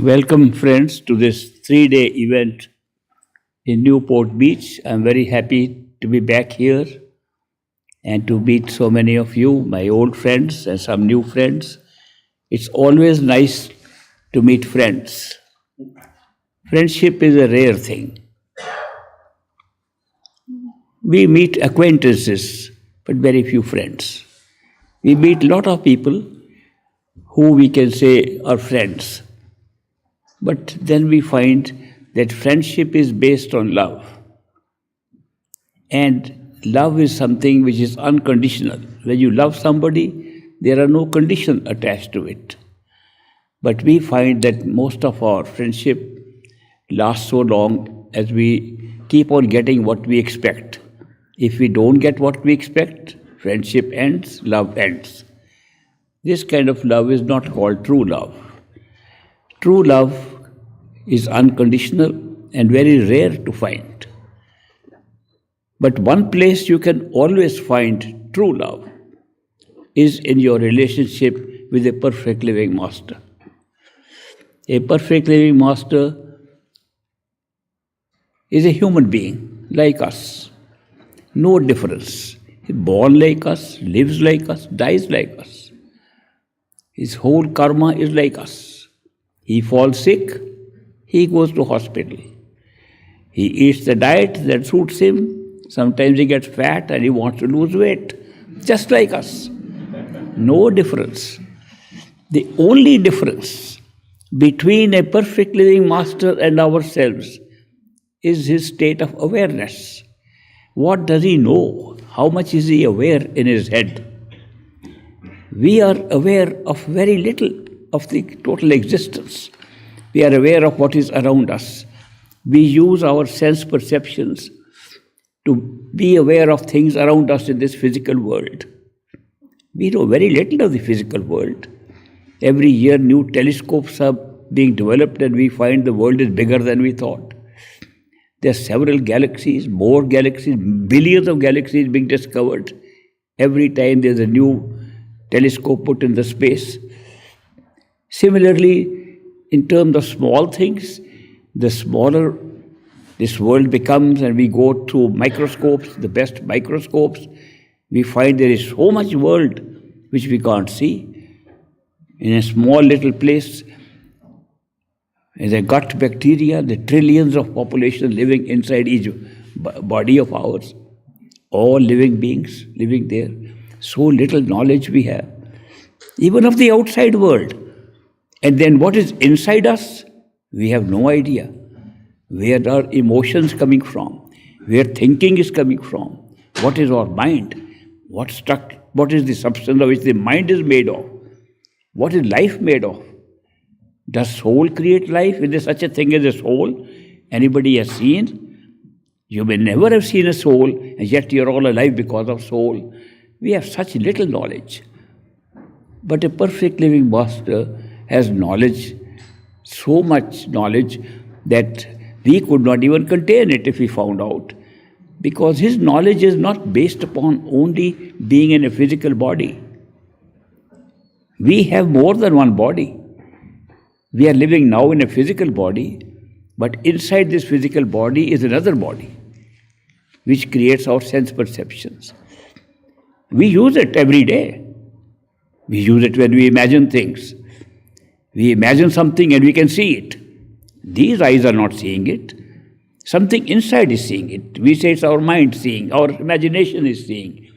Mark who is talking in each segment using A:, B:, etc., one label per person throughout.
A: Welcome, friends, to this 3 day event in Newport Beach. I'm very happy to be back here and to meet so many of you, my old friends and some new friends. It's always nice to meet friends. Friendship is a rare thing. We meet acquaintances, but very few friends. We meet a lot of people who we can say are friends. But then we find that friendship is based on love. And love is something which is unconditional. When you love somebody, there are no conditions attached to it. But we find that most of our friendship lasts so long as we keep on getting what we expect. If we don't get what we expect, friendship ends, love ends. This kind of love is not called true love. True love is unconditional and very rare to find. But one place you can always find true love is in your relationship with a perfect living master. A perfect living master is a human being like us. No difference. He's born like us, lives like us, dies like us. His whole karma is like us. He falls sick, he goes to hospital. He eats the diet that suits him. Sometimes he gets fat and he wants to lose weight, just like us. No difference. The only difference between a perfect living master and ourselves is his state of awareness. What does he know? How much is he aware in his head? We are aware of very little of the total existence. We are aware of what is around us. We use our sense perceptions to be aware of things around us in this physical world. We know very little of the physical world. Every year new telescopes are being developed and we find the world is bigger than we thought. There are several galaxies, more galaxies, billions of galaxies being discovered. Every time there's a new telescope put in the space. Similarly, in terms of small things, the smaller this world becomes and we go through microscopes, the best microscopes, we find there is so much world which we can't see. In a small little place, in the gut bacteria, the trillions of population living inside each body of ours, all living beings living there. So little knowledge we have, even of the outside world. And then what is inside us, we have no idea. Where are emotions coming from? Where thinking is coming from? What is our mind? What is the substance of which the mind is made of? What is life made of? Does soul create life? Is there such a thing as a soul? Anybody has seen? You may never have seen a soul, and yet you're all alive because of soul. We have such little knowledge. But a perfect living master has knowledge, so much knowledge that we could not even contain it if we found out. Because his knowledge is not based upon only being in a physical body. We have more than one body. We are living now in a physical body, but inside this physical body is another body, which creates our sense perceptions. We use it every day. We use it when we imagine things. We imagine something and we can see it. These eyes are not seeing it. Something inside is seeing it. We say it's our mind seeing, our imagination is seeing.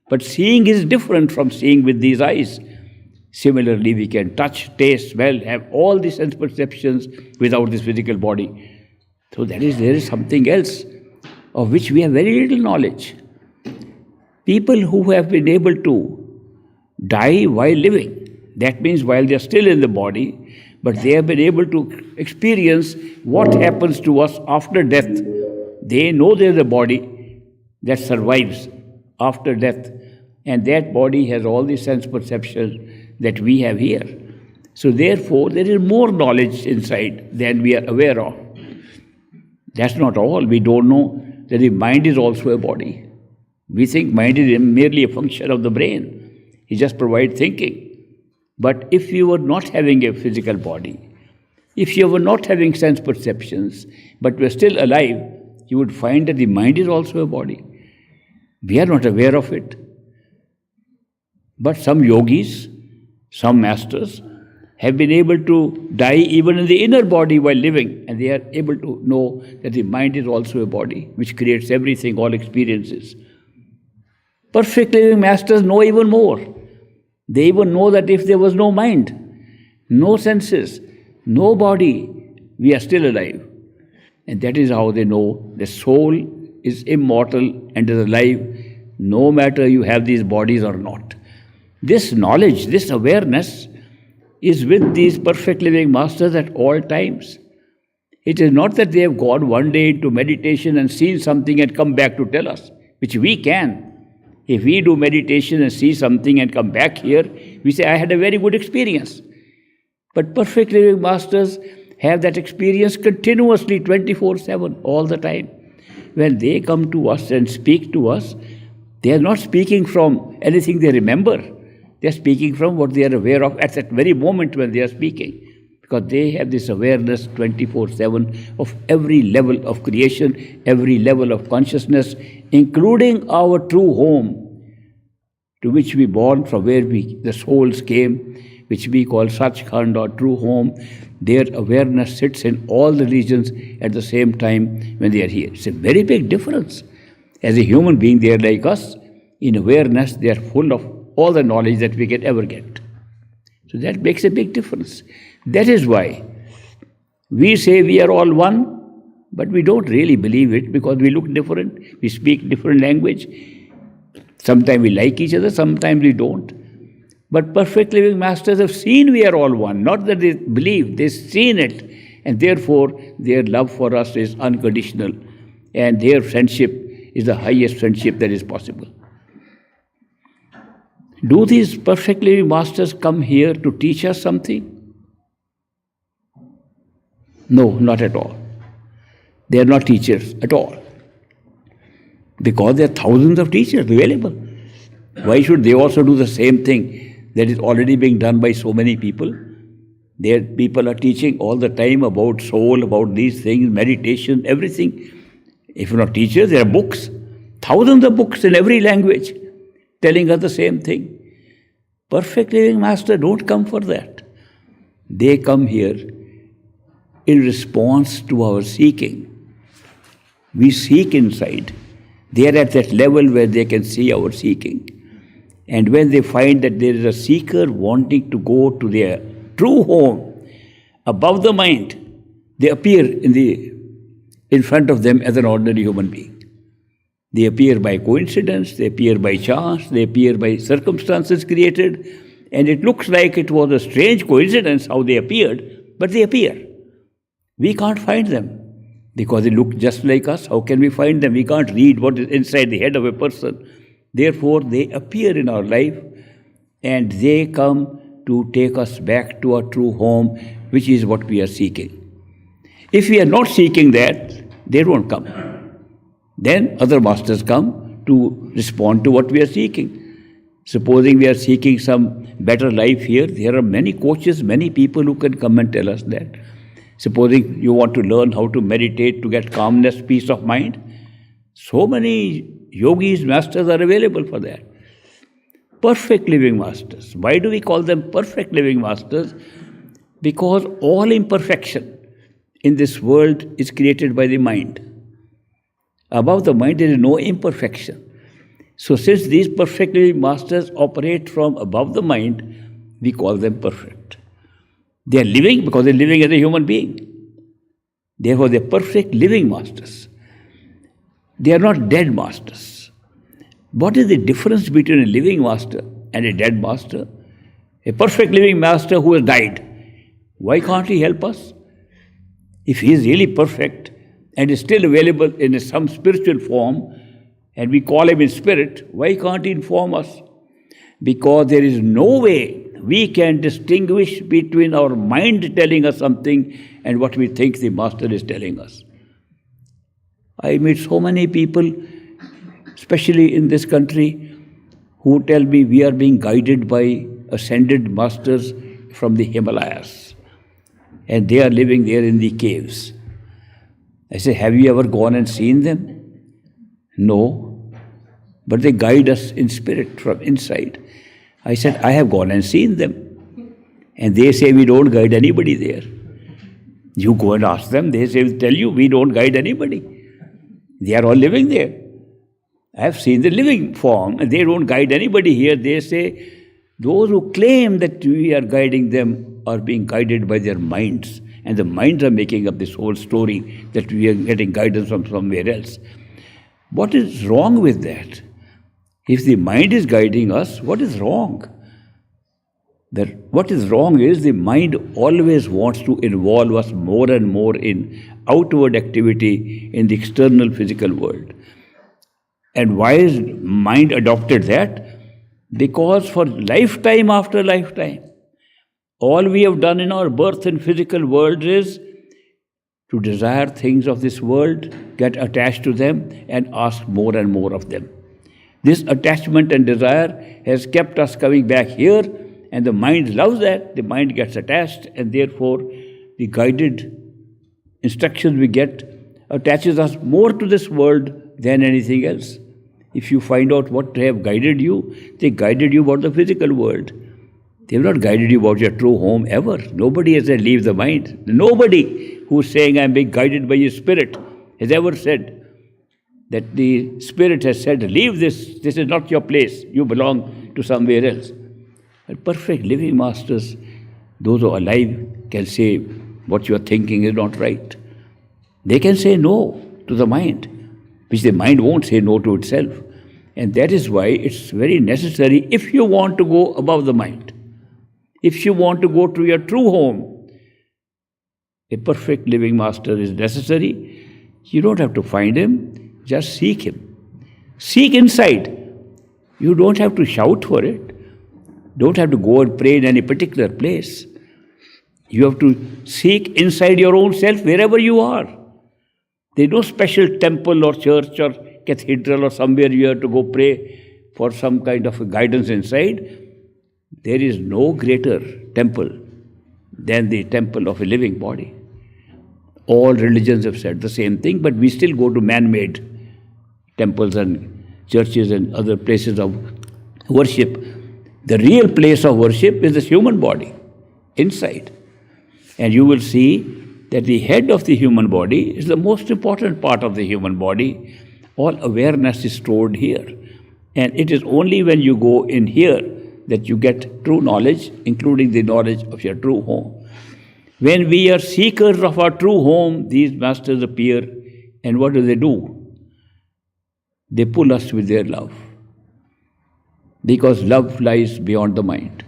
A: But seeing is different from seeing with these eyes. Similarly, we can touch, taste, smell, have all the sense perceptions without this physical body. So there is something else of which we have very little knowledge. People who have been able to die while living, that means while they are still in the body, but they have been able to experience what happens to us after death. They know there is a body that survives after death, and that body has all the sense perceptions that we have here. So therefore, there is more knowledge inside than we are aware of. That's not all. We don't know that the mind is also a body. We think mind is merely a function of the brain. It just provides thinking. But if you were not having a physical body, If you were not having sense perceptions, but were still alive, you would find that the mind is also a body. We are not aware of it. But some yogis, some masters, have been able to die even in the inner body while living, and they are able to know that the mind is also a body, which creates everything, all experiences. Perfect living masters know even more. They even know that if there was no mind, no senses, no body, we are still alive. And that is how they know the soul is immortal and is alive, no matter you have these bodies or not. This knowledge, this awareness is with these perfect living masters at all times. It is not that they have gone one day into meditation and seen something and come back to tell us, which we can. If we do meditation and see something and come back here, we say, I had a very good experience. But perfect living masters have that experience continuously 24/7, all the time. When they come to us and speak to us, they are not speaking from anything they remember. They are speaking from what they are aware of at that very moment when they are speaking. Because they have this awareness 24/7 of every level of creation, every level of consciousness, including our true home, to which we born, from where the souls came, which we call Sachkhand or true home. Their awareness sits in all the regions at the same time when they are here. It's a very big difference. As a human being, they are like us. In awareness, they are full of all the knowledge that we can ever get. So that makes a big difference. That is why we say we are all one, but we don't really believe it because we look different, we speak different language. Sometimes we like each other, sometimes we don't. But perfect living masters have seen we are all one, not that they believe, they've seen it. And therefore, their love for us is unconditional. And their friendship is the highest friendship that is possible. Do these perfect living masters come here to teach us something? No, not at all. They are not teachers at all. Because there are thousands of teachers available. Why should they also do the same thing that is already being done by so many people? There people are teaching all the time about soul, about these things, meditation, everything. If not teachers, there are books. Thousands of books in every language telling us the same thing. Perfect living master don't come for that. They come here in response to our seeking. We seek inside. They are at that level where they can see our seeking. And when they find that there is a seeker wanting to go to their true home, above the mind, they appear in front of them as an ordinary human being. They appear by coincidence, they appear by chance, they appear by circumstances created, and it looks like it was a strange coincidence how they appeared, but they appear. We can't find them because they look just like us. How can we find them? We can't read what is inside the head of a person. Therefore, they appear in our life and they come to take us back to our true home, which is what we are seeking. If we are not seeking that, they won't come. Then other masters come to respond to what we are seeking. Supposing we are seeking some better life here, there are many coaches, many people who can come and tell us that. Supposing you want to learn how to meditate to get calmness, peace of mind, so many yogis, masters are available for that. Perfect living masters. Why do we call them perfect living masters? Because all imperfection in this world is created by the mind. Above the mind, there is no imperfection. So since these perfect living masters operate from above the mind, we call them perfect. They are living because they are living as a human being. Therefore, they are perfect living masters. They are not dead masters. What is the difference between a living master and a dead master? A perfect living master who has died. Why can't he help us? If he is really perfect and is still available in some spiritual form, and we call him in spirit, why can't he inform us? Because there is no way we can distinguish between our mind telling us something and what we think the master is telling us. I meet so many people, especially in this country, who tell me we are being guided by ascended masters from the Himalayas. and they are living there in the caves. I say, have you ever gone and seen them? No, but they guide us in spirit from inside. I said, I have gone and seen them. And they say, we don't guide anybody there. You go and ask them, they say, tell you, we don't guide anybody. They are all living there. I have seen the living form, and they don't guide anybody here. They say, those who claim that we are guiding them are being guided by their minds. And the minds are making up this whole story that we are getting guidance from somewhere else. What is wrong with that? If the mind is guiding us, what is wrong? What is wrong is the mind always wants to involve us more and more in outward activity in the external physical world. And why is mind adopted that? Because for lifetime after lifetime, all we have done in our birth in physical world is to desire things of this world, get attached to them, and ask more and more of them. This attachment and desire has kept us coming back here, and the mind loves that. The mind gets attached, and therefore the guided instructions we get attaches us more to this world than anything else. If you find out what they have guided you, they guided you about the physical world. They have not guided you about your true home ever. Nobody has said, leave the mind. Nobody who is saying, I am being guided by your spirit, has ever said that the spirit has said, leave this is not your place, you belong to somewhere else. But perfect living masters, those who are alive, can say, what you are thinking is not right. They can say no to the mind, which the mind won't say no to itself. And that is why it's very necessary, if you want to go above the mind, if you want to go to your true home, a perfect living master is necessary. You don't have to find him, just seek him. Seek inside. You don't have to shout for it. Don't have to go and pray in any particular place. You have to seek inside your own self wherever you are. There is no special temple or church or cathedral or somewhere you have to go pray for some kind of a guidance inside. There is no greater temple than the temple of a living body. All religions have said the same thing, but we still go to man-made temples and churches and other places of worship. The real place of worship is the human body, inside. And you will see that the head of the human body is the most important part of the human body. All awareness is stored here. And it is only when you go in here that you get true knowledge, including the knowledge of your true home. When we are seekers of our true home, these masters appear, and what do? They pull us with their love. Because love lies beyond the mind.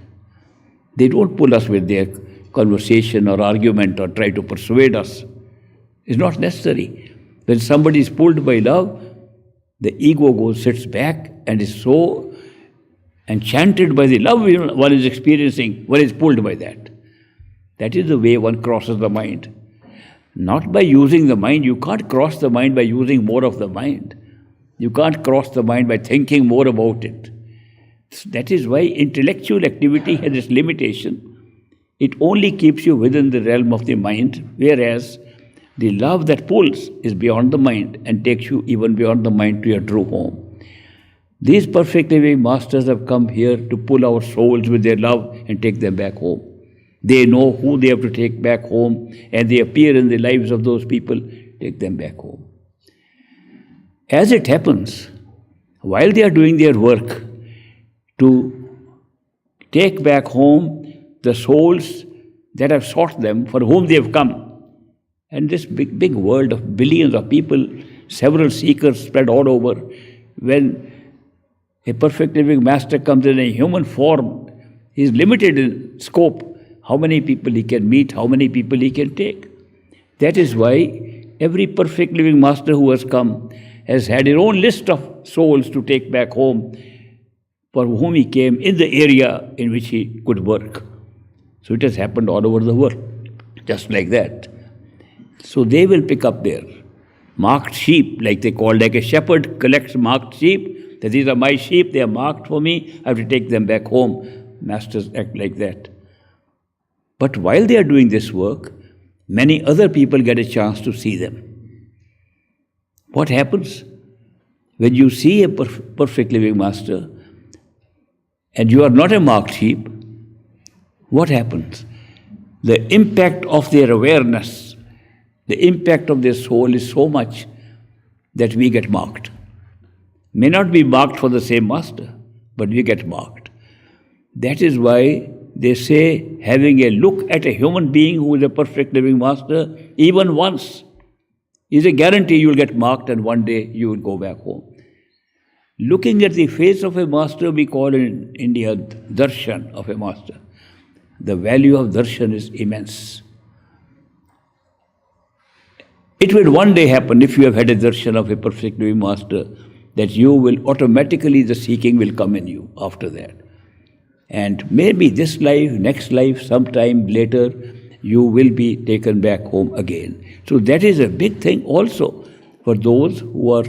A: They don't pull us with their conversation or argument or try to persuade us. It's not necessary. When somebody is pulled by love, the ego sits back and is so enchanted by the love one is experiencing, one is pulled by that. That is the way one crosses the mind. Not by using the mind. You can't cross the mind by using more of the mind. You can't cross the mind by thinking more about it. That is why intellectual activity has its limitation. It only keeps you within the realm of the mind, whereas the love that pulls is beyond the mind and takes you even beyond the mind to your true home. These perfect living masters have come here to pull our souls with their love and take them back home. They know who they have to take back home, and they appear in the lives of those people, take them back home. As it happens, while they are doing their work to take back home the souls that have sought them, for whom they have come, and this big world of billions of people, several seekers spread all over, when a perfect living master comes in a human form, he is limited in scope, how many people he can meet, how many people he can take. That is why every perfect living master who has come has had his own list of souls to take back home for whom he came in the area in which he could work. So it has happened all over the world, just like that. So they will pick up their marked sheep, like they call, like a shepherd collects marked sheep, that these are my sheep, they are marked for me, I have to take them back home. Masters act like that. But while they are doing this work, Many other people get a chance to see them. What happens? When you see a perfect living master and you are not a marked sheep, what happens? The impact of their awareness, the impact of their soul is so much that we get marked. May not be marked for the same master, but we get marked. That is why they say having a look at a human being who is a perfect living master, even once, is a guarantee you will get marked and one day you will go back home. Looking at the face of a master, we call in India darshan of a master. The value of darshan is immense. It will one day happen, if you have had a darshan of a perfect living master, that you will automatically, the seeking will come in you after that. And maybe this life, next life, sometime later, you will be taken back home again. So that is a big thing also for those who are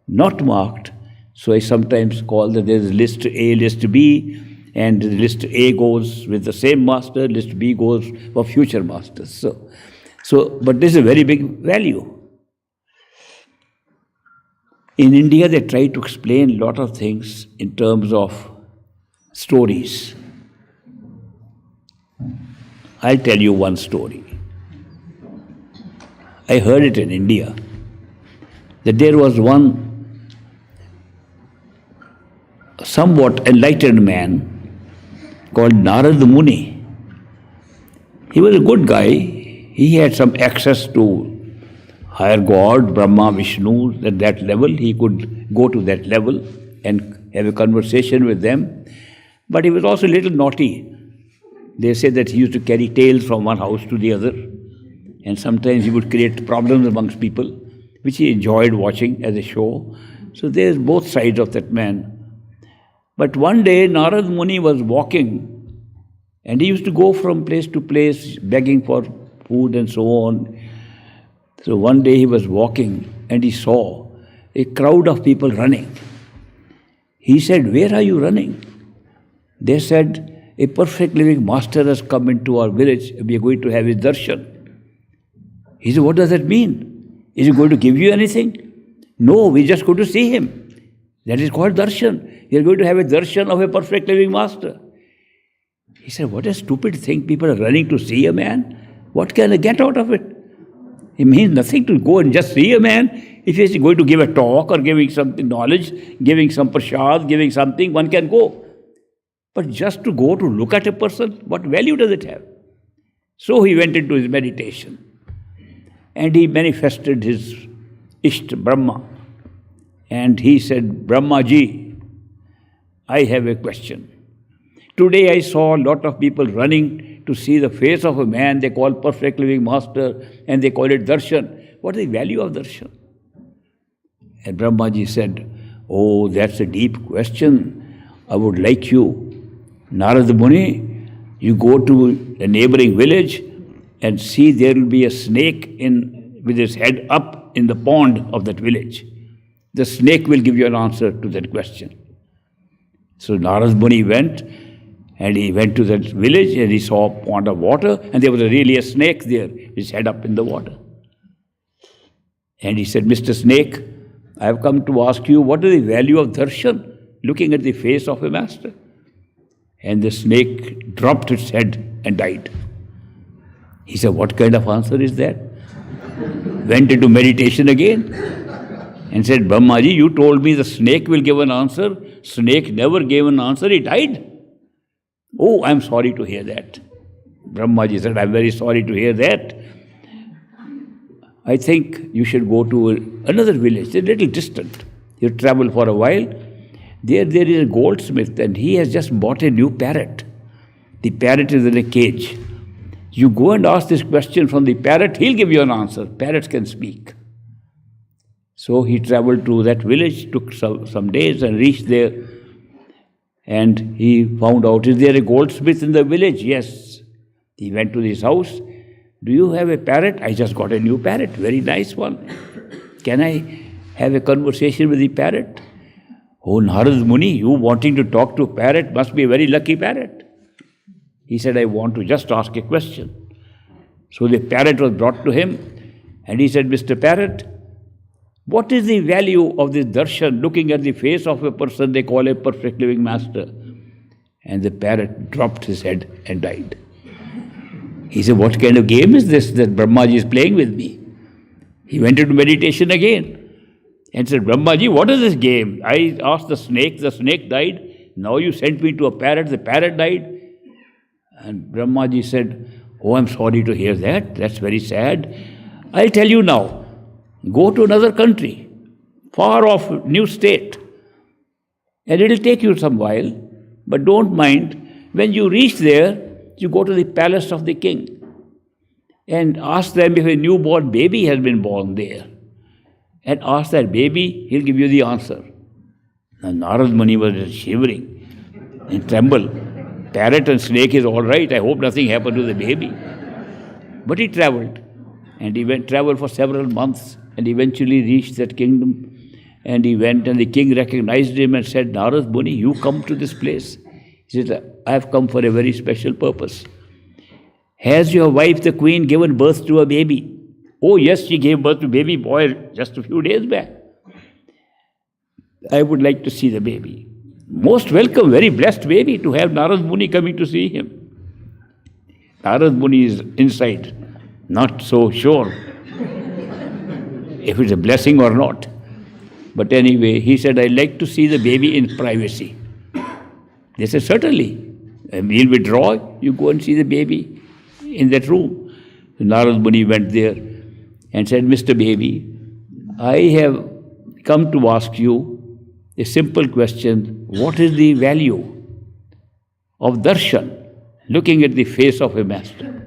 A: not marked. So I sometimes call that there is list A, list B, and list A goes with the same master, list B goes for future masters. But this is a very big value. In India, they try to explain a lot of things in terms of stories. I'll tell you one story. I heard it in India, that there was one somewhat enlightened man called Narad Muni. He was a good guy. He had some access to higher God, Brahma, Vishnu, at that level. He could go to that level and have a conversation with them. But he was also a little naughty. They say that he used to carry tales from one house to the other. And sometimes he would create problems amongst people, which he enjoyed watching as a show. So there's both sides of that man. But one day, Narad Muni was walking, and he used to go from place to place, begging for food and so on. So one day he was walking, and he saw a crowd of people running. He said, "Where are you running?" They said, "A perfect living master has come into our village, and we are going to have his darshan." He said, "What does that mean? Is he going to give you anything?" "No, we just go to see him. That is called darshan. You are going to have a darshan of a perfect living master." He said, "What a stupid thing. People are running to see a man. What can I get out of it? It means nothing to go and just see a man. If he is going to give a talk or giving something knowledge, giving some prasad, giving something, one can go. But just to go to look at a person, what value does it have?" So he went into his meditation. And he manifested his Ishta, Brahma. And he said, "Brahmaji, I have a question. Today I saw a lot of people running to see the face of a man they call perfect living master, and they call it darshan. What is the value of darshan?" And Brahmaji said, "Oh, that's a deep question. I would like you, Narad Muni, you go to a neighboring village and see there will be a snake with his head up in the pond of that village. The snake will give you an answer to that question." So Narad Muni went, and he went to that village and he saw a pond of water, and there was really a snake there, his head up in the water. And he said, "Mr. Snake, I have come to ask you, what is the value of darshan, looking at the face of a master?" And the snake dropped its head and died. He said, "What kind of answer is that?" Went into meditation again and said, "Brahmaji, you told me the snake will give an answer. Snake never gave an answer, he died." "Oh, I'm sorry to hear that." Brahmaji said, "I'm very sorry to hear that. I think you should go to another village, a little distant. You travel for a while. There is a goldsmith, and he has just bought a new parrot. The parrot is in a cage. You go and ask this question from the parrot, he'll give you an answer. Parrots can speak." So he traveled to that village, took some days and reached there. And he found out, is there a goldsmith in the village? Yes. He went to his house. "Do you have a parrot?" "I just got a new parrot, very nice one. Can I have a conversation with the parrot?" "Oh, Narad Muni, you wanting to talk to a parrot must be a very lucky parrot." He said, "I want to just ask a question." So the parrot was brought to him, and he said, Mr. Parrot, what is the value of this darshan, looking at the face of a person they call a perfect living master? And the parrot dropped his head and died. He said, what kind of game is this that Brahmaji is playing with me? He went into meditation again and said, Brahmaji, what is this game? I asked the snake died. Now you sent me to a parrot, the parrot died. And Brahmaji said, oh, I'm sorry to hear that. That's very sad. I'll tell you now. Go to another country, far off, new state. And it'll take you some while, but don't mind. When you reach there, you go to the palace of the king and ask them if a newborn baby has been born there. And ask that baby, he'll give you the answer. Now Narad Muni was shivering and trembled. Parrot and snake is all right. I hope nothing happened to the baby. But he traveled. And he traveled for several months and eventually reached that kingdom. And he went and the king recognized him and said, Narad Muni, you come to this place. He said, I have come for a very special purpose. Has your wife, the queen, given birth to a baby? Oh yes, she gave birth to a baby boy just a few days back. I would like to see the baby. Most welcome, very blessed baby to have Narad Muni coming to see him. Narad Muni is inside, not so sure if it's a blessing or not. But anyway, he said, I'd like to see the baby in privacy. They said, certainly. We'll withdraw, you go and see the baby in that room. Narad Muni went there and said, Mr. Baby, I have come to ask you a simple question. What is the value of darshan, looking at the face of a master?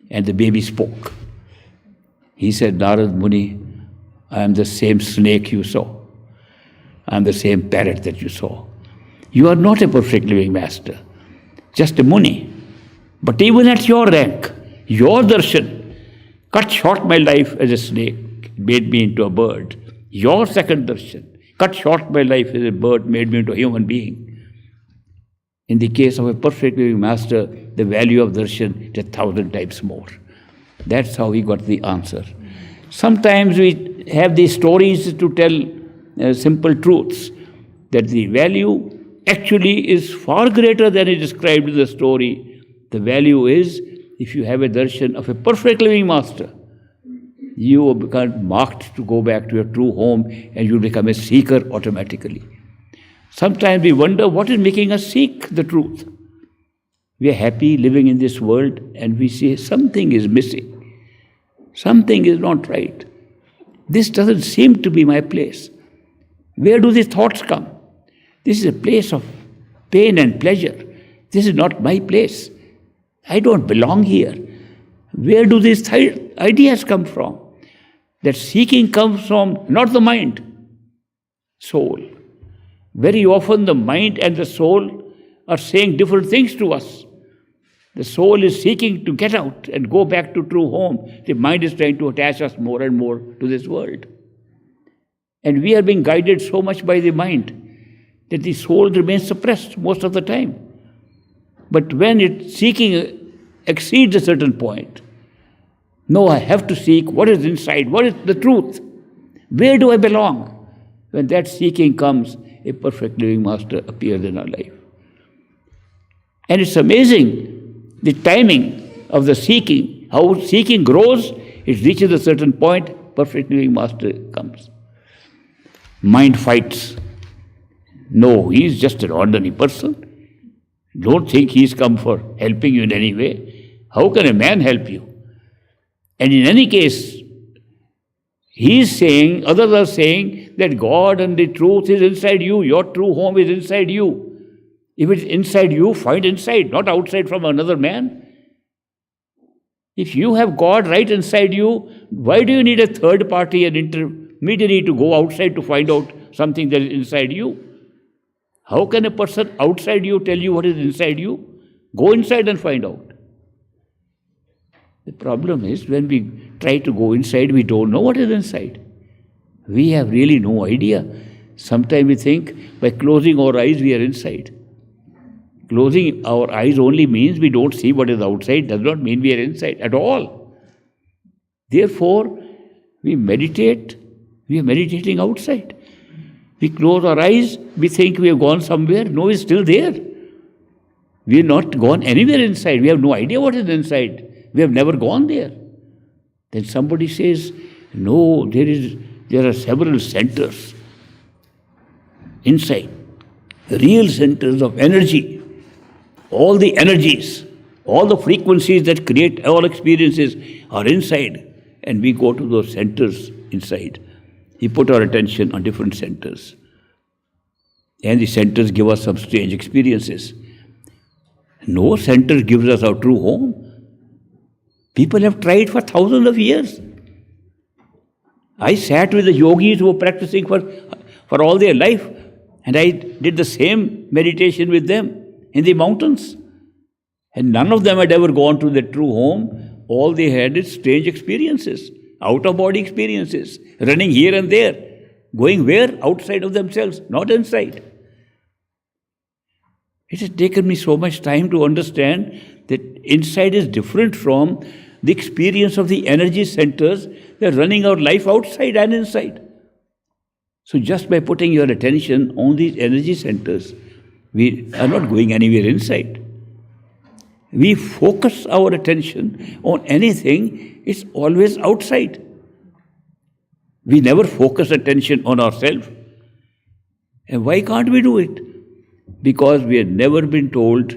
A: And the baby spoke. He said, Narad Muni, I am the same snake you saw. I am the same parrot that you saw. You are not a perfect living master, just a Muni. But even at your rank, your darshan cut short my life as a snake, made me into a bird. Your second darshan cut short my life as a bird, made me into a human being. In the case of a perfect living master, the value of darshan is 1,000 times more. That's how he got the answer. Sometimes we have these stories to tell simple truths, that the value actually is far greater than is described in the story. The value is, if you have a darshan of a perfect living master, you will become marked to go back to your true home and you become a seeker automatically. Sometimes we wonder what is making us seek the truth. We are happy living in this world and we say something is missing. Something is not right. This doesn't seem to be my place. Where do these thoughts come? This is a place of pain and pleasure. This is not my place. I don't belong here. Where do these ideas come from? That seeking comes from not the mind, soul. Very often the mind and the soul are saying different things to us. The soul is seeking to get out and go back to true home. The mind is trying to attach us more and more to this world. And we are being guided so much by the mind that the soul remains suppressed most of the time. But when its seeking exceeds a certain point, no, I have to seek what is inside, what is the truth, where do I belong? When that seeking comes, a perfect living master appears in our life. And it's amazing the timing of the seeking, how seeking grows, it reaches a certain point, perfect living master comes. Mind fights. No, he is just an ordinary person. Don't think he is come for helping you in any way. How can a man help you? And in any case, he is saying, others are saying that God and the truth is inside you. Your true home is inside you. If it's inside you, find inside, not outside from another man. If you have God right inside you, why do you need a third party, an intermediary to go outside to find out something that is inside you? How can a person outside you tell you what is inside you? Go inside and find out. The problem is when we try to go inside, we don't know what is inside. We have really no idea. Sometimes we think by closing our eyes we are inside. closing our eyes only means we don't see what is outside, does not mean we are inside at all. Therefore, we meditate, we are meditating outside. We close our eyes, we think we have gone somewhere. No, it's still there. We have not gone anywhere inside. We have no idea what is inside. We have never gone there. Then somebody says, no, there are several centers inside, real centers of energy. All the energies, all the frequencies that create all experiences are inside. And we go to those centers inside. We put our attention on different centers. And the centers give us some strange experiences. No center gives us our true home. People have tried for thousands of years. I sat with the yogis who were practicing for all their life, and I did the same meditation with them in the mountains. And none of them had ever gone to their true home. All they had is strange experiences, out-of-body experiences, running here and there, going where? Outside of themselves, not inside. It has taken me so much time to understand that inside is different from the experience of the energy centers. They are running our life outside and inside. So just by putting your attention on these energy centers, we are not going anywhere inside. We focus our attention on anything, it's always outside. We never focus attention on ourselves. And why can't we do it? Because we have never been told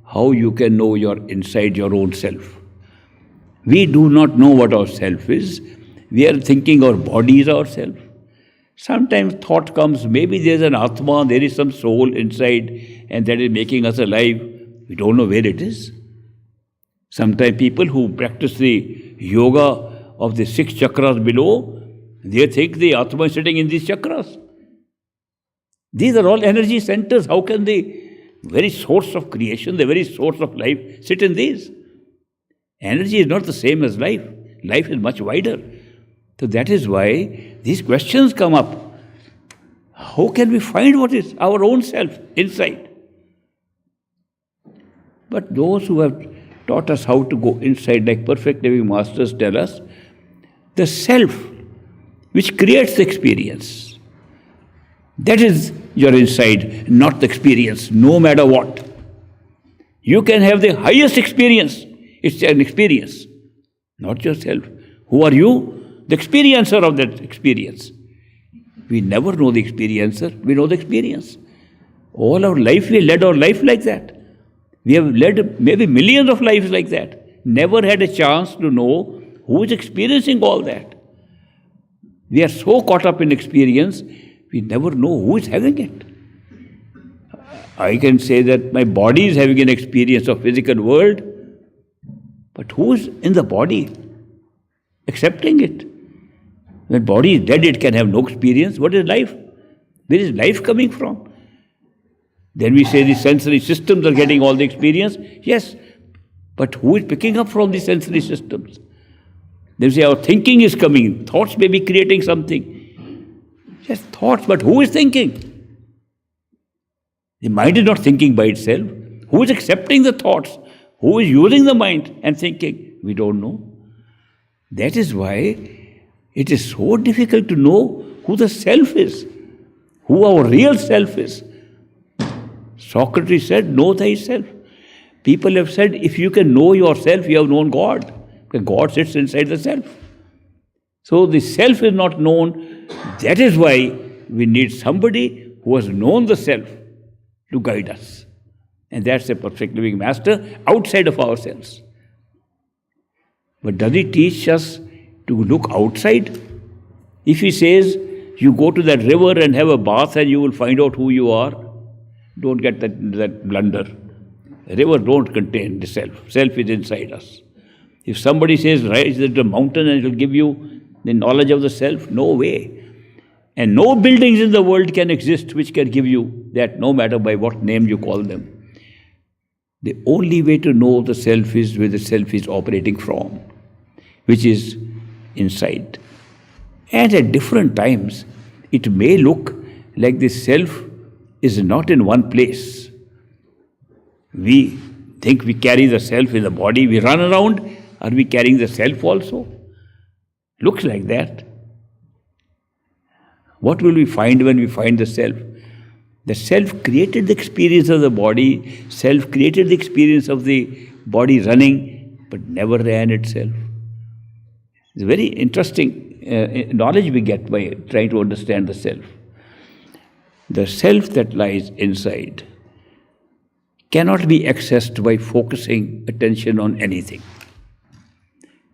A: how you can know your inside your own self. We do not know what our self is. We are thinking our body is our self. Sometimes thought comes, maybe there is an Atma, there is some soul inside, and that is making us alive. We don't know where it is. Sometimes people who practice the yoga of the 6 chakras below, they think the Atma is sitting in these chakras. These are all energy centers. How can the very source of creation, the very source of life, sit in these? Energy is not the same as life. Life is much wider. So that is why these questions come up. How can we find what is our own self inside? But those who have taught us how to go inside, like perfect living masters tell us, the self which creates the experience, that is your inside, not the experience, no matter what. You can have the highest experience. It's an experience, not yourself. Who are you? The experiencer of that experience. We never know the experiencer, we know the experience. All our life, we led our life like that. We have led maybe millions of lives like that. Never had a chance to know who is experiencing all that. We are so caught up in experience, we never know who is having it. I can say that my body is having an experience of physical world, but who is in the body accepting it? When body is dead, it can have no experience. What is life? Where is life coming from? Then we say the sensory systems are getting all the experience. Yes, but who is picking up from the sensory systems? They say our thinking is coming. Thoughts may be creating something. Yes, thoughts, but who is thinking? The mind is not thinking by itself. Who is accepting the thoughts? Who is using the mind and thinking? We don't know. That is why it is so difficult to know who the self is, who our real self is. Socrates said, know thyself. People have said, if you can know yourself, you have known God. Because God sits inside the self. So the self is not known. That is why we need somebody who has known the self to guide us. And that's a perfect living master outside of ourselves. But does he teach us to look outside? If he says, you go to that river and have a bath and you will find out who you are, don't get that blunder. Rivers don't contain the self. Self is inside us. If somebody says, rise to the mountain and it will give you the knowledge of the self, no way. And no buildings in the world can exist which can give you that, no matter by what name you call them. The only way to know the self is where the self is operating from, which is inside. And at different times, it may look like the self is not in one place. We think we carry the self in the body, we run around. Are we carrying the self also? Looks like that. What will we find when we find the self? The self created the experience of the body, self created the experience of the body running, but never ran itself. It's very interesting knowledge we get by trying to understand the self. The self that lies inside cannot be accessed by focusing attention on anything.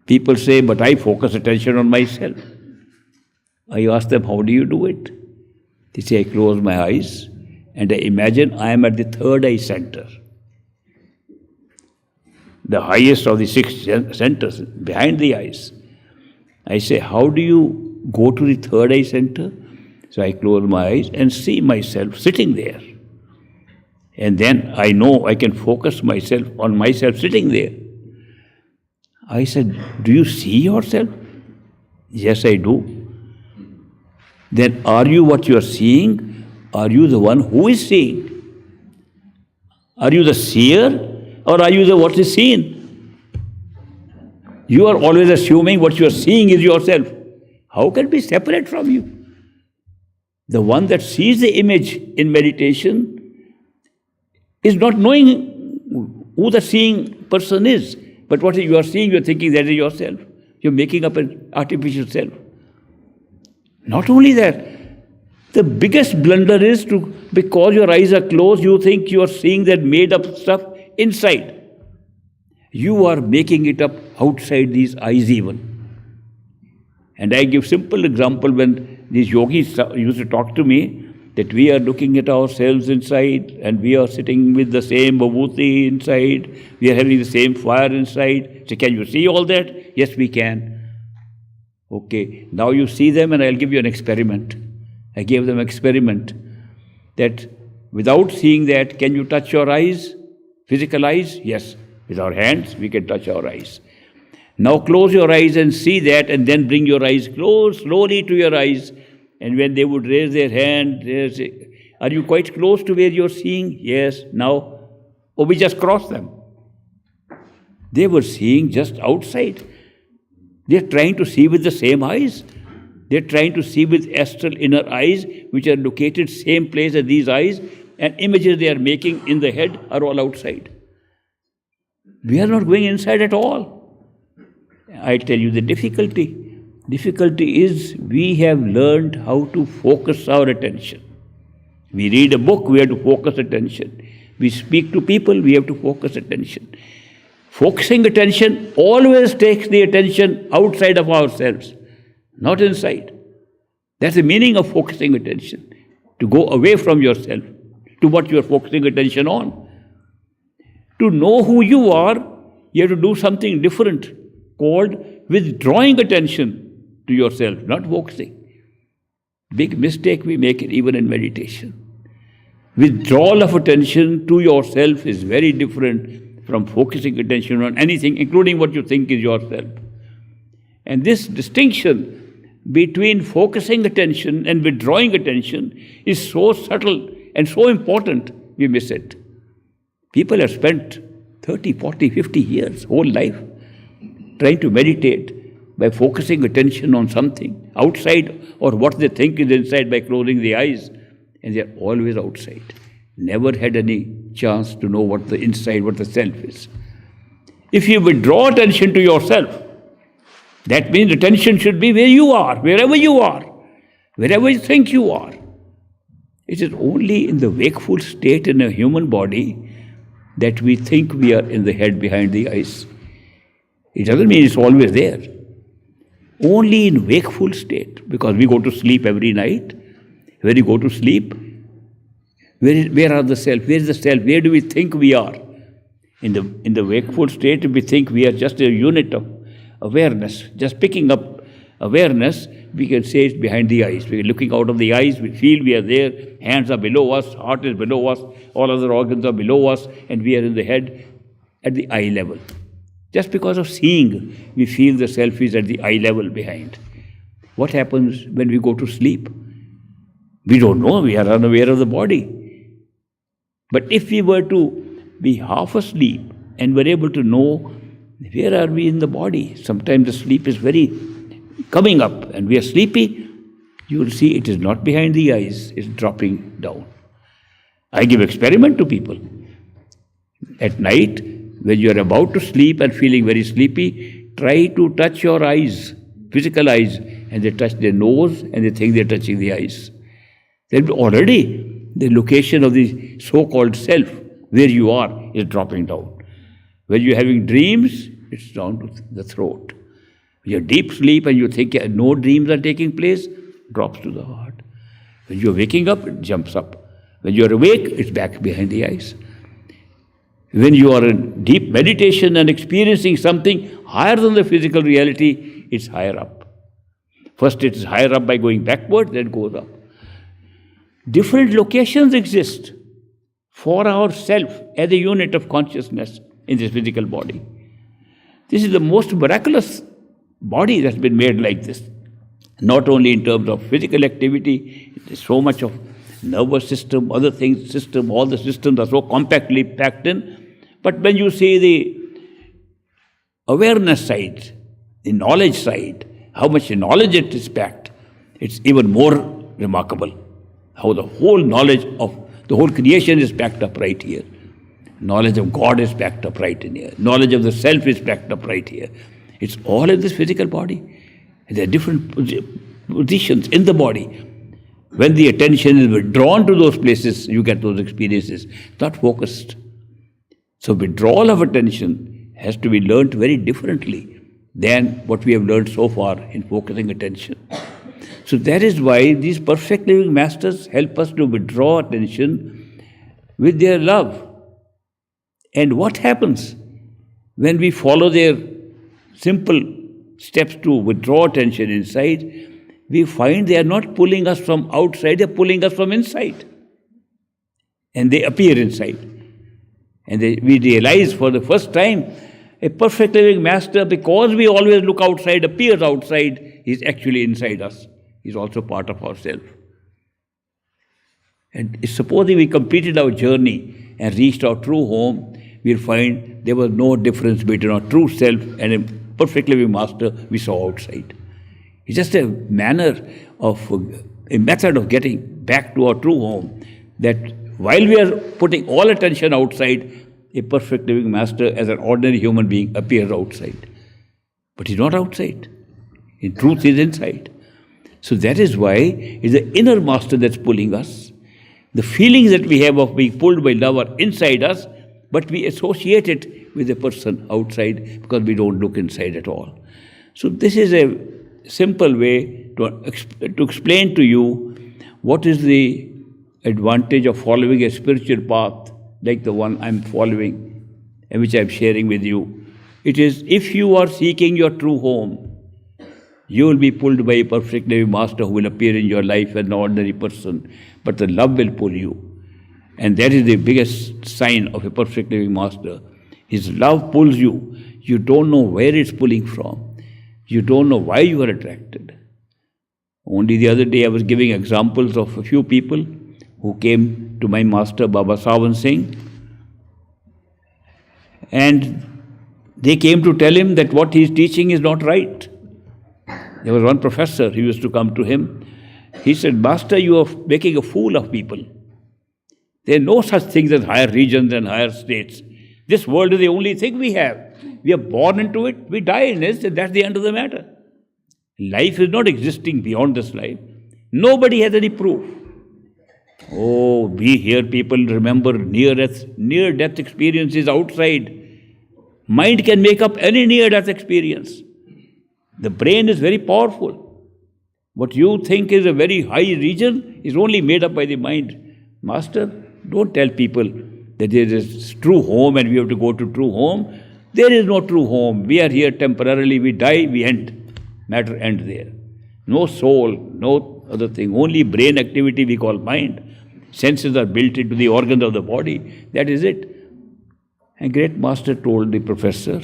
A: People say, but I focus attention on myself. I ask them, how do you do it? They say, I close my eyes and I imagine I am at the third eye center. The highest of the 6 centers, behind the eyes. I say, how do you go to the third eye center? So I close my eyes and see myself sitting there. And then I know I can focus myself on myself sitting there. I said, do you see yourself? Yes, I do. Then are you what you are seeing? Are you the one who is seeing? Are you the seer or are you the what is seen? You are always assuming what you are seeing is yourself. How can it be separate from you? The one that sees the image in meditation is not knowing who the seeing person is. But what you are seeing, you are thinking that is yourself. You are making up an artificial self. Not only that, the biggest blunder is because your eyes are closed, you think you are seeing that made up stuff inside. You are making it up outside these eyes even. And I give simple example when these yogis used to talk to me that we are looking at ourselves inside and we are sitting with the same vibhuti inside, we are having the same fire inside. So can you see all that? Yes, we can. Okay, now you see them and I'll give you an experiment. I gave them an experiment that without seeing that, can you touch your eyes? Physical eyes? Yes. With our hands, we can touch our eyes. Now close your eyes and see that and then bring your eyes close slowly to your eyes. And when they would raise their hand, they say, are you quite close to where you're seeing? Yes. Now, we just crossed them. They were seeing just outside. They're trying to see with the same eyes. They're trying to see with astral inner eyes, which are located same place as these eyes, and images they are making in the head are all outside. We are not going inside at all. I tell you the difficulty. Difficulty is we have learned how to focus our attention. We read a book, we have to focus attention. We speak to people, we have to focus attention. Focusing attention always takes the attention outside of ourselves, not inside. That's the meaning of focusing attention, to go away from yourself to what you are focusing attention on. To know who you are, you have to do something different called withdrawing attention to yourself, not focusing. Big mistake we make it even in meditation. Withdrawal of attention to yourself is very different from focusing attention on anything, including what you think is yourself. And this distinction between focusing attention and withdrawing attention is so subtle and so important, we miss it. People have spent 30, 40, 50 years, whole life, trying to meditate by focusing attention on something outside or what they think is inside by closing the eyes, and they are always outside. Never had any chance to know what the inside, what the self is. If you withdraw attention to yourself, that means attention should be where you are, wherever you are, wherever you think you are. It is only in the wakeful state in a human body that we think we are in the head behind the eyes. It doesn't mean it's always there. Only in wakeful state, because we go to sleep every night. When you go to sleep, where are the self? Where is the self? Where do we think we are? In the wakeful state, we think we are just a unit of awareness, just picking up awareness. We can say it's behind the eyes. We are looking out of the eyes, we feel we are there, hands are below us, heart is below us, all other organs are below us, and we are in the head at the eye level. Just because of seeing, we feel the self is at the eye level behind. What happens when we go to sleep? We don't know, we are unaware of the body. But if we were to be half asleep and we're able to know where are we in the body. Sometimes the sleep is very coming up and we are sleepy. You will see it is not behind the eyes, it's dropping down. I give experiment to people. At night, when you are about to sleep and feeling very sleepy, try to touch your eyes, physical eyes, and they touch their nose and they think they're touching the eyes. Then already the location of the so-called self, where you are, is dropping down. When you're having dreams, it's down to the throat. When you're deep sleep and you think no dreams are taking place, drops to the heart. When you're waking up, it jumps up. When you're awake, it's back behind the eyes. When you are in deep meditation and experiencing something higher than the physical reality, it's higher up. First it is higher up by going backward, then goes up. Different locations exist for our self as a unit of consciousness in this physical body. This is the most miraculous body that's been made like this. Not only in terms of physical activity, there's so much of nervous system, other things, system, all the systems are so compactly packed in. But when you see the awareness side, the knowledge side, how much knowledge it is packed, it's even more remarkable. How the whole knowledge of the whole creation is packed up right here. Knowledge of God is packed up right in here. Knowledge of the self is packed up right here. It's all in this physical body. There are different positions in the body. When the attention is withdrawn to those places, you get those experiences, not focused. So withdrawal of attention has to be learnt very differently than what we have learned so far in focusing attention. So that is why these perfect living masters help us to withdraw attention with their love. And what happens when we follow their simple steps to withdraw attention inside? We find they are not pulling us from outside, they are pulling us from inside. And they appear inside. And we realize for the first time, a perfect living master, because we always look outside, appears outside, he is actually inside us. He is also part of ourselves. And supposing we completed our journey and reached our true home, we'll find there was no difference between our true self and a perfect living master we saw outside. It's just a method of getting back to our true home, that while we are putting all attention outside, a perfect living master as an ordinary human being appears outside. But he's not outside. In truth, he's inside. So that is why it's the inner master that's pulling us. The feelings that we have of being pulled by love are inside us, but we associate it with a person outside because we don't look inside at all. So this is a simple way to explain to you what is the advantage of following a spiritual path like the one I'm following and which I'm sharing with you. It is, if you are seeking your true home, you will be pulled by a perfect living master who will appear in your life as an ordinary person, but the love will pull you. And that is the biggest sign of a perfect living master. His love pulls you. You don't know where it's pulling from. You don't know why you are attracted. Only the other day I was giving examples of a few people who came to my master, Baba Sawan Singh, and they came to tell him that what he is teaching is not right. There was one professor who used to come to him. He said, Master, you are making a fool of people. There are no such things as higher regions and higher states. This world is the only thing we have. We are born into it, we die in it, and that's the end of the matter. Life is not existing beyond this life. Nobody has any proof. Oh, we hear people remember near-death experiences outside. Mind can make up any near-death experience. The brain is very powerful. What you think is a very high region is only made up by the mind. Master, don't tell people that there is true home and we have to go to true home. There is no true home. We are here temporarily, we die, we end. Matter ends there. No soul, no other thing. Only brain activity we call mind. Senses are built into the organs of the body. That is it. And great master told the professor,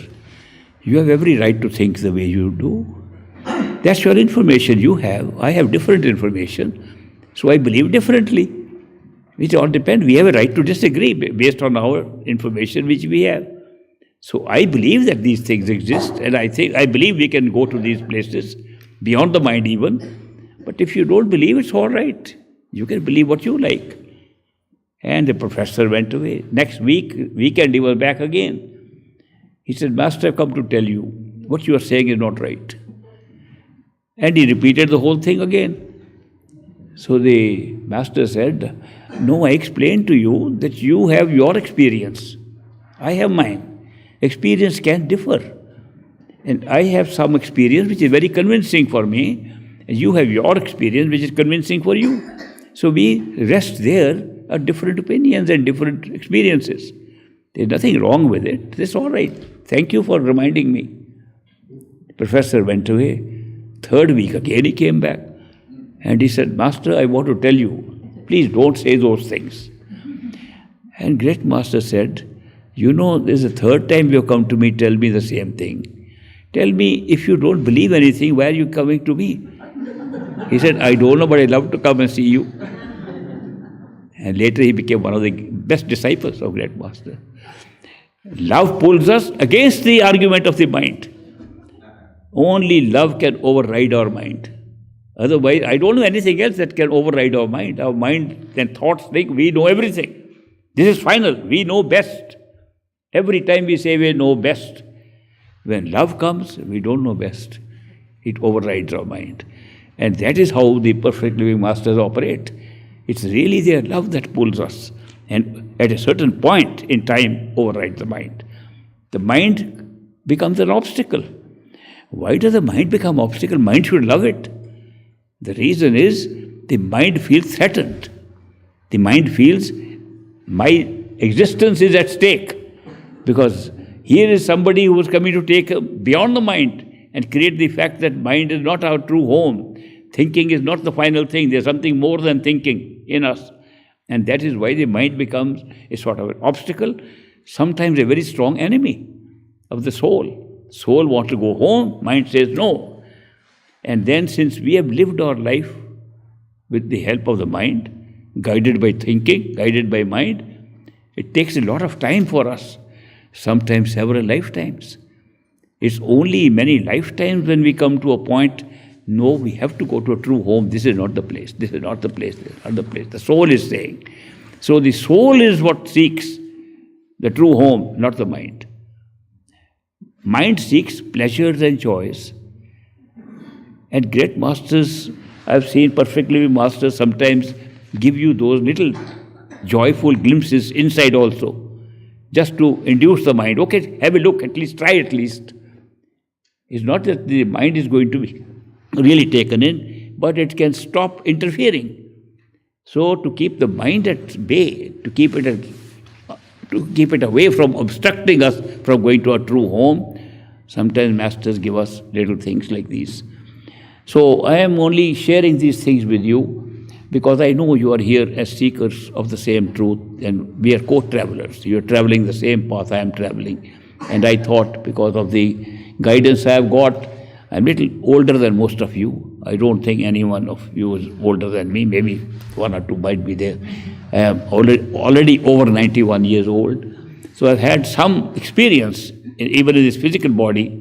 A: you have every right to think the way you do. That's your information you have. I have different information. So I believe differently. It all depends. We have a right to disagree based on our information which we have. So I believe that these things exist, and I believe we can go to these places beyond the mind even. But if you don't believe, it's all right. You can believe what you like. And the professor went away. Next weekend he was back again. He said, Master, I've come to tell you, what you are saying is not right. And he repeated the whole thing again. So the master said, no, I explained to you that you have your experience. I have mine. Experience can differ. And I have some experience which is very convincing for me, and you have your experience which is convincing for you. So we rest there at different opinions and different experiences. There's nothing wrong with it. It's all right. Thank you for reminding me. The professor went away. Third week again he came back. And he said, Master, I want to tell you, please don't say those things. And great master said, you know, this is the third time you have come to me, tell me the same thing. Tell me, if you don't believe anything, why are you coming to me? He said, I don't know, but I'd love to come and see you. And later he became one of the best disciples of great master. Love pulls us against the argument of the mind. Only love can override our mind. Otherwise, I don't know anything else that can override our mind. Our mind and thoughts think we know everything. This is final. We know best. Every time we say we know best. When love comes, we don't know best. It overrides our mind. And that is how the perfect living masters operate. It's really their love that pulls us. And at a certain point in time, overrides the mind. The mind becomes an obstacle. Why does the mind become an obstacle? Mind should love it. The reason is the mind feels threatened. The mind feels my existence is at stake. Because here is somebody who is coming to take beyond the mind and create the fact that mind is not our true home. Thinking is not the final thing. There's something more than thinking in us. And that is why the mind becomes a sort of an obstacle, sometimes a very strong enemy of the soul. Soul wants to go home, mind says no. And then since we have lived our life with the help of the mind, guided by thinking, guided by mind, it takes a lot of time for us, sometimes several lifetimes. It's only many lifetimes when we come to a point, no, we have to go to a true home. This is not the place. This is not the place. This is not the place. The soul is saying. So the soul is what seeks the true home, not the mind. Mind seeks pleasures and joys. And great masters, I've seen perfect living masters sometimes give you those little joyful glimpses inside also, just to induce the mind. Okay, have a look, at least try at least. It's not that the mind is going to be really taken in, but it can stop interfering. So to keep the mind at bay, to keep it away from obstructing us from going to our true home, sometimes masters give us little things like these. So I am only sharing these things with you because I know you are here as seekers of the same truth, and we are co-travelers. You are traveling the same path I am traveling. And I thought, because of the guidance I have got, I'm a little older than most of you. I don't think any one of you is older than me. Maybe one or two might be there. I am already over 91 years old. So I've had some experience, even in this physical body,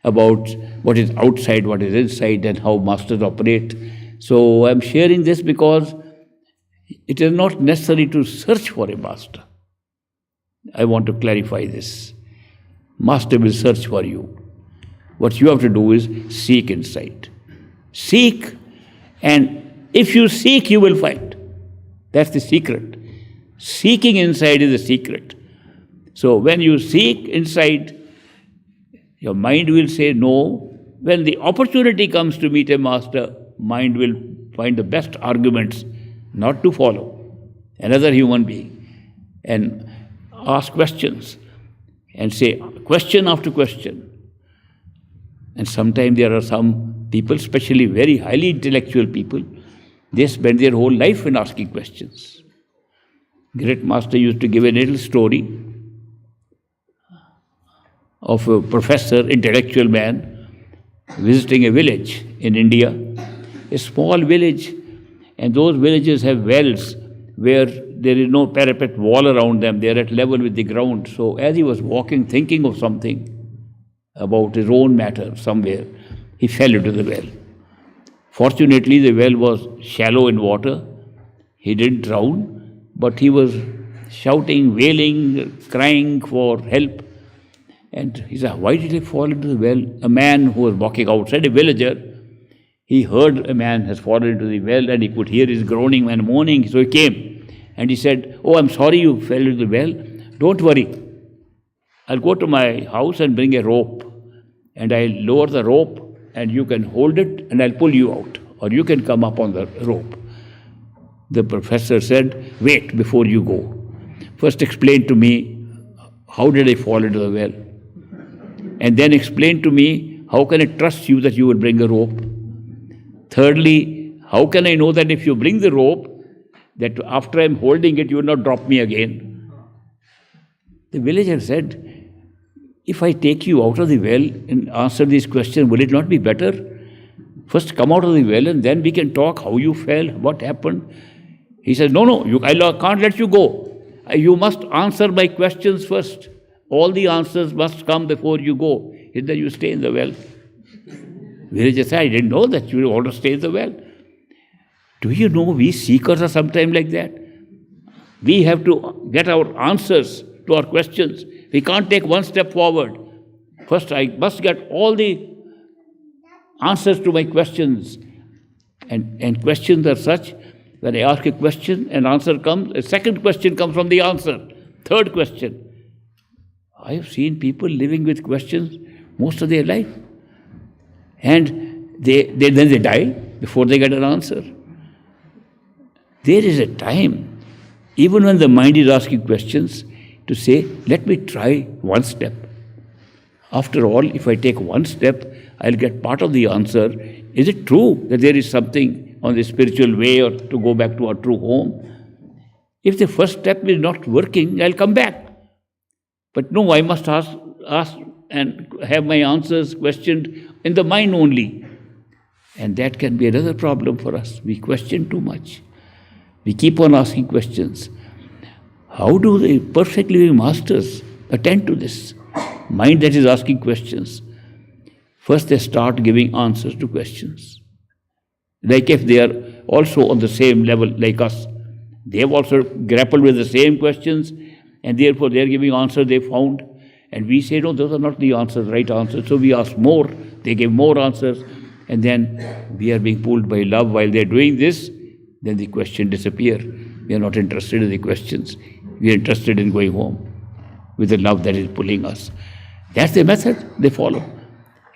A: about what is outside, what is inside, and how masters operate. So I'm sharing this because it is not necessary to search for a master. I want to clarify this. Master will search for you. What you have to do is seek inside. Seek, and if you seek, you will find. That's the secret. Seeking inside is the secret. So when you seek inside, your mind will say no. When the opportunity comes to meet a master, mind will find the best arguments not to follow another human being and ask questions and say question after question. And sometimes there are some people, especially very highly intellectual people, they spend their whole life in asking questions. Great master used to give a little story of a professor, intellectual man, visiting a village in India, a small village, and those villages have wells where there is no parapet wall around them. They are at level with the ground. So as he was walking, thinking of something about his own matter somewhere, he fell into the well. Fortunately, the well was shallow in water. He didn't drown, but he was shouting, wailing, crying for help. And he said, why did he fall into the well? A man who was walking outside, a villager, he heard a man has fallen into the well and he could hear his groaning and moaning. So he came and he said, oh, I'm sorry you fell into the well. Don't worry. I'll go to my house and bring a rope. And I'll lower the rope and you can hold it and I'll pull you out. Or you can come up on the rope. The professor said, wait before you go. First explain to me, how did I fall into the well? And then explain to me, how can I trust you that you will bring a rope? Thirdly, how can I know that if you bring the rope, that after I'm holding it, you will not drop me again? The villager said, if I take you out of the well and answer these questions, will it not be better? First come out of the well and then we can talk how you fell, what happened. He said, no, I can't let you go. You must answer my questions first. All the answers must come before you go. And then you stay in the well. Villager said, I didn't know that you want to stay in the well. Do you know we seekers are sometimes like that? We have to get our answers to our questions. We can't take one step forward. First, I must get all the answers to my questions. And questions are such, when I ask a question, an answer comes, a second question comes from the answer, third question. I have seen people living with questions most of their life. And then they die before they get an answer. There is a time, even when the mind is asking questions, to say, let me try one step. After all, if I take one step, I'll get part of the answer. Is it true that there is something on the spiritual way or to go back to our true home? If the first step is not working, I'll come back. But no, I must ask and have my answers questioned in the mind only. And that can be another problem for us. We question too much. We keep on asking questions. How do the perfect living masters attend to this mind that is asking questions? First, they start giving answers to questions. Like if they are also on the same level like us. They have also grappled with the same questions and therefore they are giving answers they found. And we say, no, those are not the answers, right answers. So we ask more, they give more answers. And then we are being pulled by love while they are doing this. Then the question disappears. We are not interested in the questions. We are interested in going home with the love that is pulling us. That's the method they follow.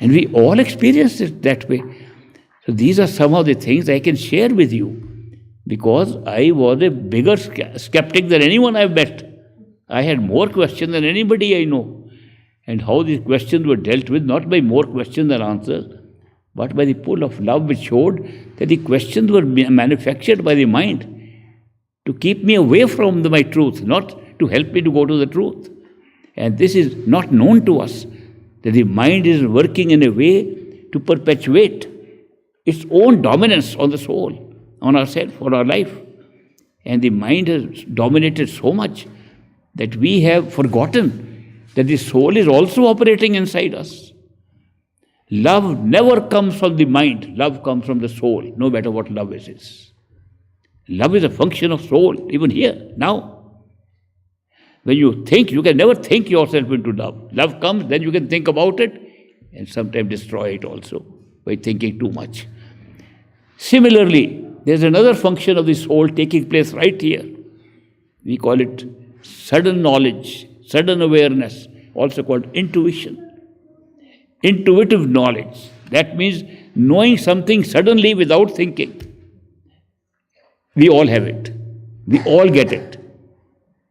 A: And we all experience it that way. So these are some of the things I can share with you because I was a bigger skeptic than anyone I've met. I had more questions than anybody I know. And how these questions were dealt with, not by more questions than answers, but by the pull of love which showed that the questions were manufactured by the mind to keep me away from my truth, not to help me to go to the truth. And this is not known to us, that the mind is working in a way to perpetuate its own dominance on the soul, on ourselves, on our life. And the mind has dominated so much that we have forgotten that the soul is also operating inside us. Love never comes from the mind. Love comes from the soul, no matter what love is. Love is a function of soul, even here, now. When you think, you can never think yourself into love. Love comes, then you can think about it and sometimes destroy it also by thinking too much. Similarly, there's another function of the soul taking place right here. We call it sudden knowledge, sudden awareness, also called intuition. Intuitive knowledge. That means knowing something suddenly without thinking. We all have it. We all get it.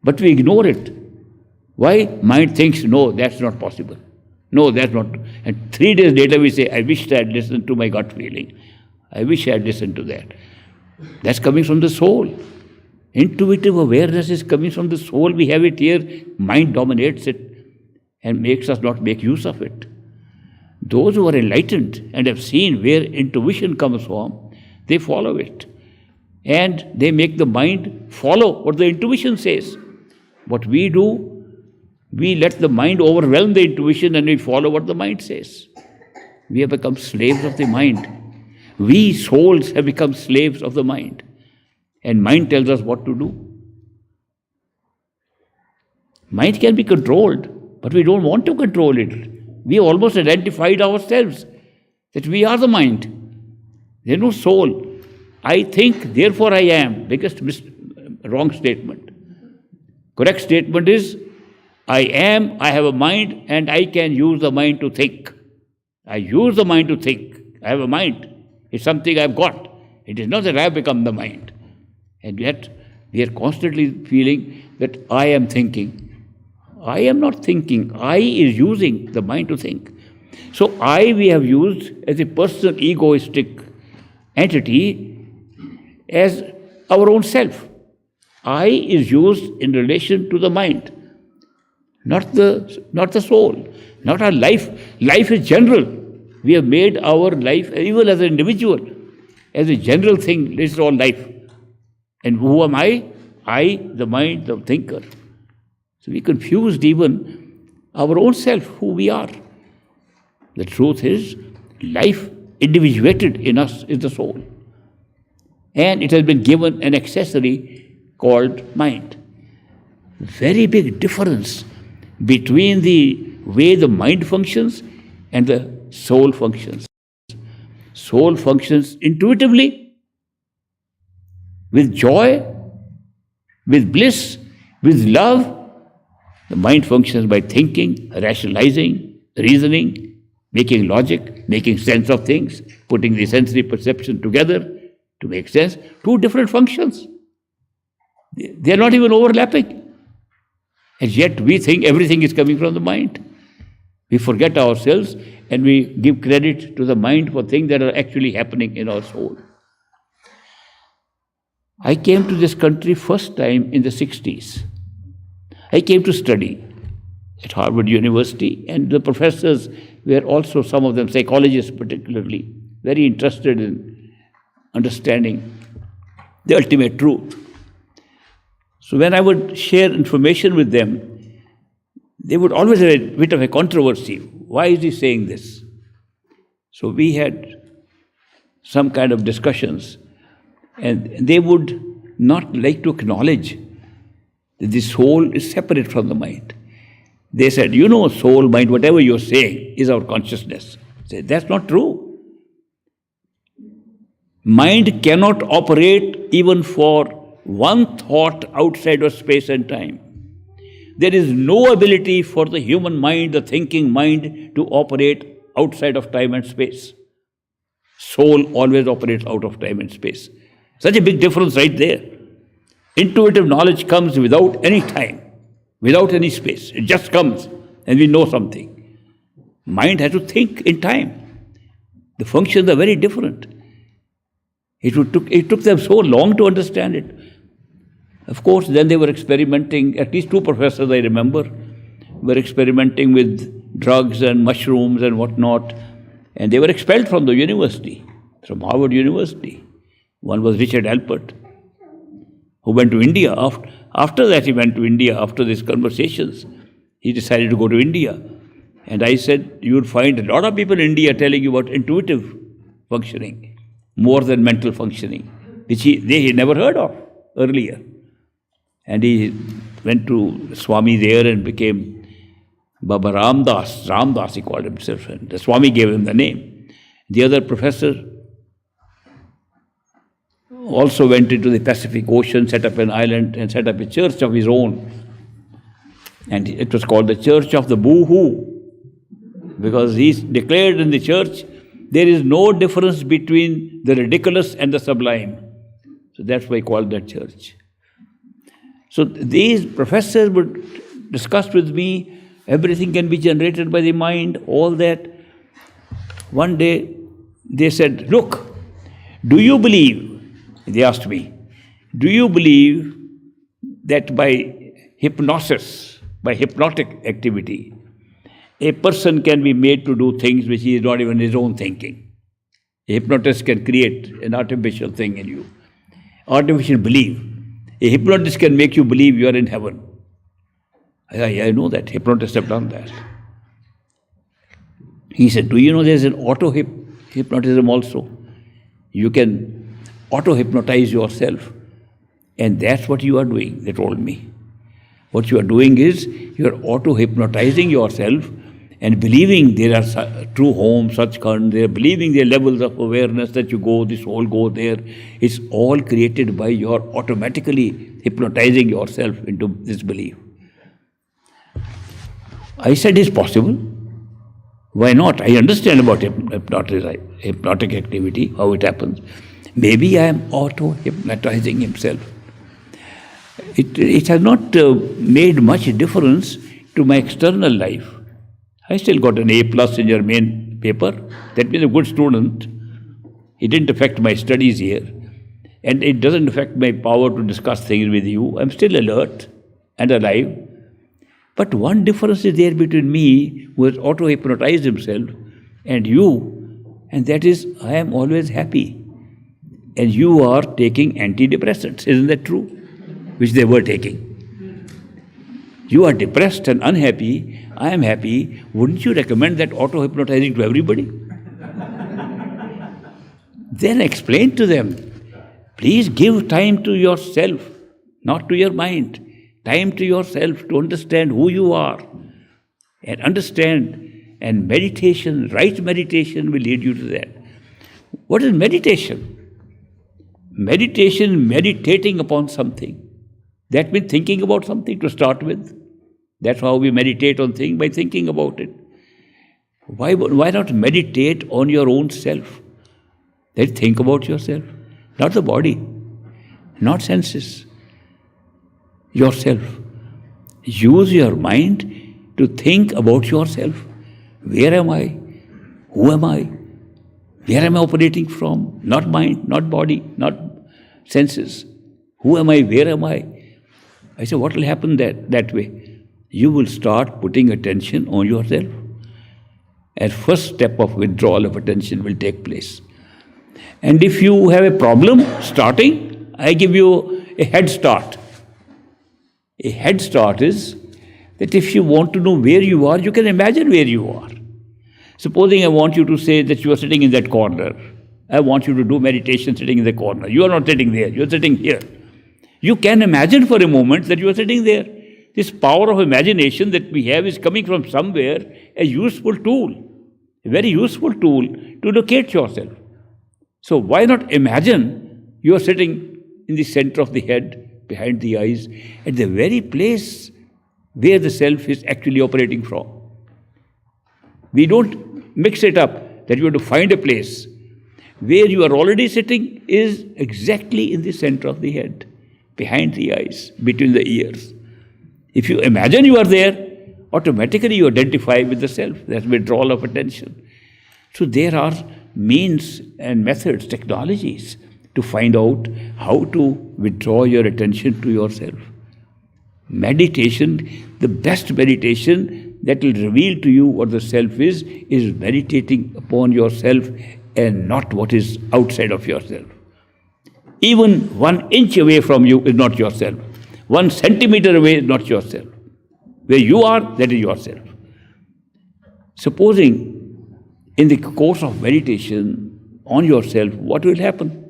A: But we ignore it. Why? Mind thinks, no, that's not possible. No, that's not. And 3 days later we say, I wish I had listened to my gut feeling. I wish I had listened to that. That's coming from the soul. Intuitive awareness is coming from the soul. We have it here. Mind dominates it and makes us not make use of it. Those who are enlightened and have seen where intuition comes from, they follow it. and they make the mind follow what the intuition says. What we do, we let the mind overwhelm the intuition and we follow what the mind says. We have become slaves of the mind. We souls have become slaves of the mind. And mind tells us what to do. Mind can be controlled, but we don't want to control it. We almost identified ourselves that we are the mind. There is no soul. I think, therefore I am. Biggest wrong statement. Correct statement is, I am, I have a mind, and I can use the mind to think. I use the mind to think. I have a mind. It's something I've got. It is not that I have become the mind. And yet, we are constantly feeling that I am thinking. I am not thinking. I is using the mind to think. So I we have used as a personal egoistic entity as our own self. I is used in relation to the mind, not the soul, not our life. Life is general. We have made our life, even as an individual, as a general thing. This is all life. And who am I? I, the mind, the thinker. So we confused even our own self, who we are. The truth is, life individuated in us is the soul. And it has been given an accessory called mind. Very big difference between the way the mind functions and the soul functions. Soul functions intuitively, with joy, with bliss, with love. The mind functions by thinking, rationalizing, reasoning, making logic, making sense of things, putting the sensory perception together to make sense. Two different functions. They are not even overlapping. And yet we think everything is coming from the mind. We forget ourselves and we give credit to the mind for things that are actually happening in our soul. I came to this country first time in the 60s. I came to study at Harvard University, and the professors were also, some of them psychologists particularly, very interested in understanding the ultimate truth. So when I would share information with them, they would always have a bit of a controversy. Why is he saying this? So we had some kind of discussions, and they would not like to acknowledge that the soul is separate from the mind. They said, soul, mind, whatever you're saying is our consciousness. I said, that's not true. Mind cannot operate even for one thought outside of space and time. There is no ability for the human mind, the thinking mind, to operate outside of time and space. Soul always operates out of time and space. Such a big difference right there. Intuitive knowledge comes without any time, without any space. It just comes and we know something. Mind has to think in time. The functions are very different. It took them so long to understand it. Of course, then they were experimenting, at least two professors I remember, were experimenting with drugs and mushrooms and whatnot, and they were expelled from the university, from Harvard University. One was Richard Alpert, who went to India. After that, he went to India. After these conversations, he decided to go to India. And I said, you'll find a lot of people in India telling you about intuitive functioning, more than mental functioning, which he never heard of earlier. And he went to Swami there and became Baba Ramdas. Ramdas he called himself, and the Swami gave him the name. The other professor also went into the Pacific Ocean, set up an island and set up a church of his own. And it was called the Church of the Boo-Hoo, because he declared in the church, there is no difference between the ridiculous and the sublime. So that's why he called that church. So these professors would discuss with me, everything can be generated by the mind, all that. One day they said, look, do you believe, they asked me, do you believe that by hypnosis, by hypnotic activity, a person can be made to do things which he is not even his own thinking? A hypnotist can create an artificial thing in you. artificial belief. A hypnotist can make you believe you are in heaven. I know that. Hypnotists have done that. He said, do you know there's an auto-hypnotism also? You can auto-hypnotize yourself. And that's what you are doing, they told me. What you are doing is, you are auto-hypnotizing yourself and believing there are true homes, Sachkhand, they are believing there are levels of awareness that you go, this soul go there. It's all created by your automatically hypnotizing yourself into this belief. I said, it's possible. Why not? I understand about hypnotic activity, how it happens. Maybe I am auto-hypnotizing himself. It has not made much difference to my external life. I still got an A+ in your main paper. That means a good student. It didn't affect my studies here. And it doesn't affect my power to discuss things with you. I'm still alert and alive. But one difference is there between me, who has auto-hypnotized himself, and you, and that is, I am always happy. And you are taking antidepressants. Isn't that true? Which they were taking. You are depressed and unhappy. I am happy. Wouldn't you recommend that auto-hypnotizing to everybody? Then explain to them, please give time to yourself, not to your mind. Time to yourself to understand who you are. And understand, and meditation, right meditation will lead you to that. What is meditation? Meditation, meditating upon something. That means thinking about something to start with. That's how we meditate on things, by thinking about it. Why not meditate on your own self? Then think about yourself, not the body, not senses. Yourself. Use your mind to think about yourself. Where am I? Who am I? Where am I operating from? Not mind, not body, not senses. Who am I? Where am I? I said, what will happen that way? You will start putting attention on yourself. And first step of withdrawal of attention will take place. And if you have a problem starting, I give you a head start. A head start is that if you want to know where you are, you can imagine where you are. Supposing I want you to say that you are sitting in that corner. I want you to do meditation sitting in the corner. You are not sitting there, you are sitting here. You can imagine for a moment that you are sitting there. This power of imagination that we have is coming from somewhere, a useful tool, a very useful tool to locate yourself. So why not imagine you are sitting in the center of the head, behind the eyes, at the very place where the self is actually operating from. We don't mix it up that you have to find a place. Where you are already sitting is exactly in the center of the head, behind the eyes, between the ears. If you imagine you are there, automatically you identify with the self. That's withdrawal of attention. So there are means and methods, technologies, to find out how to withdraw your attention to yourself. Meditation, the best meditation that will reveal to you what the self is meditating upon yourself and not what is outside of yourself. Even 1 inch away from you is not yourself. 1 centimeter away is not yourself. Where you are, that is yourself. Supposing in the course of meditation on yourself, what will happen?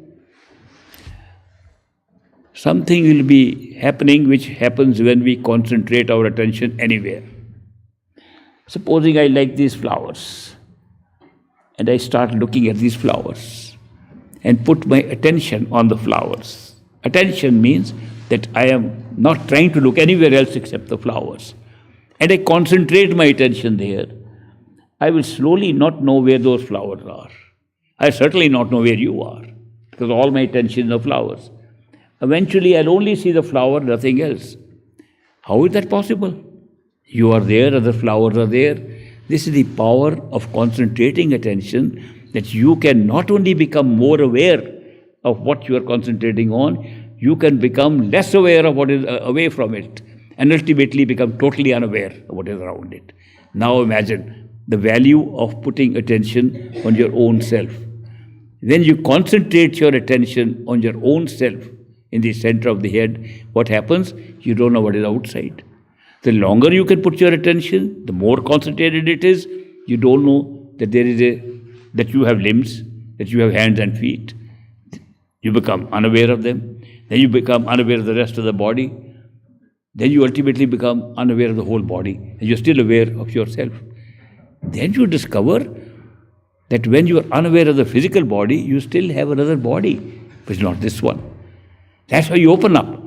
A: Something will be happening which happens when we concentrate our attention anywhere. Supposing I like these flowers, and I start looking at these flowers and put my attention on the flowers. Attention means that I am not trying to look anywhere else except the flowers. And I concentrate my attention there. I will slowly not know where those flowers are. I certainly not know where you are, because all my attention is on the flowers. Eventually, I'll only see the flower, nothing else. How is that possible? You are there, other flowers are there. This is the power of concentrating attention, that you can not only become more aware of what you are concentrating on, you can become less aware of what is away from it, and ultimately become totally unaware of what is around it. Now imagine the value of putting attention on your own self. When you concentrate your attention on your own self, in the center of the head, what happens? You don't know what is outside. The longer you can put your attention, the more concentrated it is. You don't know that that you have limbs, that you have hands and feet. You become unaware of them. Then you become unaware of the rest of the body. Then you ultimately become unaware of the whole body. And you're still aware of yourself. Then you discover that when you are unaware of the physical body, you still have another body, but it's not this one. That's why you open up.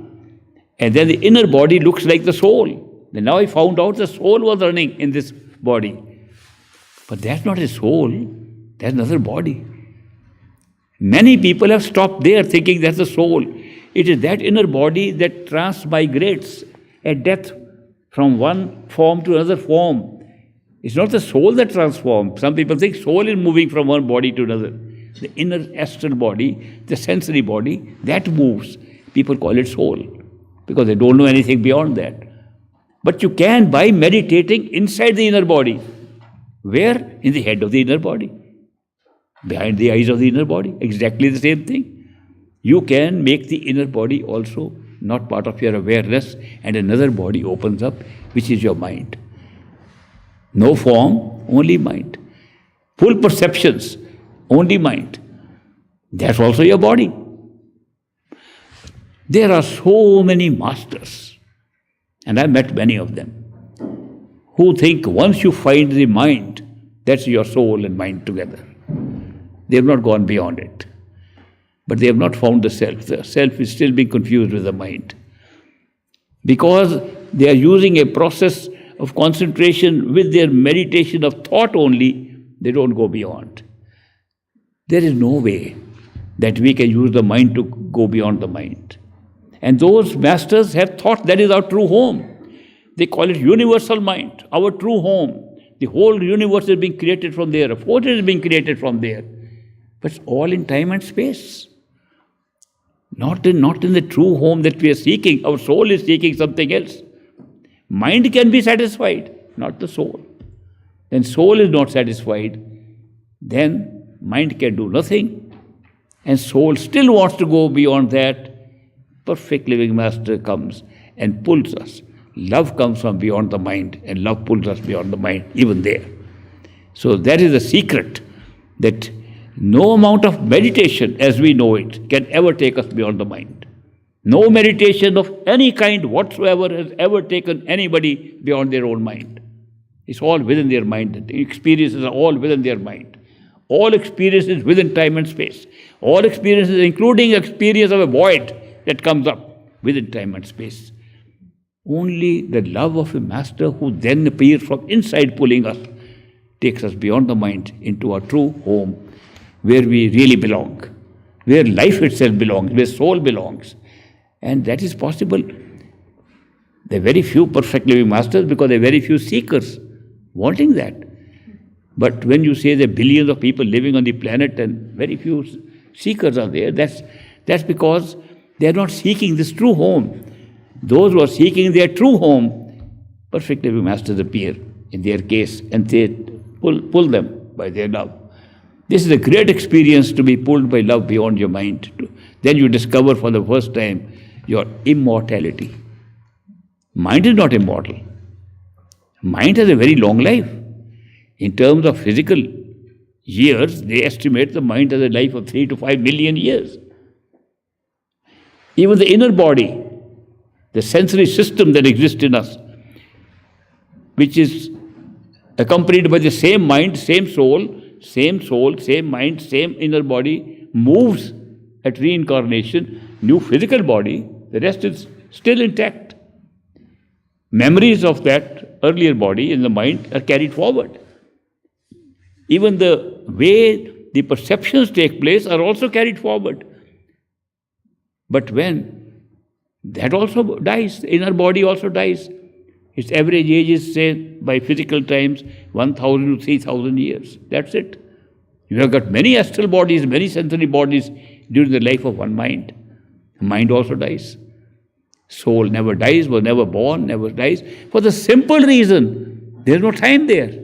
A: And then the inner body looks like the soul. Then now I found out the soul was running in this body. But that's not a soul, that's another body. Many people have stopped there thinking that's the soul. It is that inner body that transmigrates at death from one form to another form. It's not the soul that transforms. Some people think soul is moving from one body to another. The inner astral body, the sensory body, that moves. People call it soul because they don't know anything beyond that. But you can by meditating inside the inner body. Where? In the head of the inner body. Behind the eyes of the inner body. Exactly the same thing. You can make the inner body also not part of your awareness, and another body opens up, which is your mind. No form, only mind. Full perceptions, only mind. That's also your body. There are so many masters, and I met many of them, who think once you find the mind, that's your soul and mind together. They have not gone beyond it. But they have not found the self. The self is still being confused with the mind. Because they are using a process of concentration with their meditation of thought only, they don't go beyond. There is no way that we can use the mind to go beyond the mind. And those masters have thought that is our true home. They call it universal mind, our true home. The whole universe is being created from there. A force is being created from there. But it's all in time and space. Not in the true home that we are seeking. Our soul is seeking something else. Mind can be satisfied, not the soul. When soul is not satisfied, then mind can do nothing. And soul still wants to go beyond that. Perfect living master comes and pulls us. Love comes from beyond the mind, and love pulls us beyond the mind, even there. So that is the secret, that no amount of meditation as we know it can ever take us beyond the mind. No meditation of any kind whatsoever has ever taken anybody beyond their own mind. It's all within their mind. The experiences are all within their mind. All experiences within time and space. All experiences, including experience of a void that comes up within time and space. Only the love of a master who then appears from inside pulling us takes us beyond the mind into our true home, where we really belong, where life itself belongs, where soul belongs. And that is possible. There are very few perfect living masters because there are very few seekers wanting that. But when you say there are billions of people living on the planet and very few seekers are there, that's because they are not seeking this true home. Those who are seeking their true home, perfect living masters appear in their case and they pull them by their love. This is a great experience, to be pulled by love beyond your mind. Then you discover for the first time your immortality. Mind is not immortal. Mind has a very long life. In terms of physical years, they estimate the mind has a life of 3 to 5 million years. Even the inner body, the sensory system that exists in us, which is accompanied by the same mind, same soul, same mind, same inner body, moves at reincarnation, new physical body, the rest is still intact. Memories of that earlier body in the mind are carried forward. Even the way the perceptions take place are also carried forward. But when that also dies, the inner body also dies. Its average age is, say, by physical times, 1,000 to 3,000 years. That's it. You have got many astral bodies, many sensory bodies during the life of one mind. The mind also dies. Soul never dies, was never born, never dies. For the simple reason, there is no time there.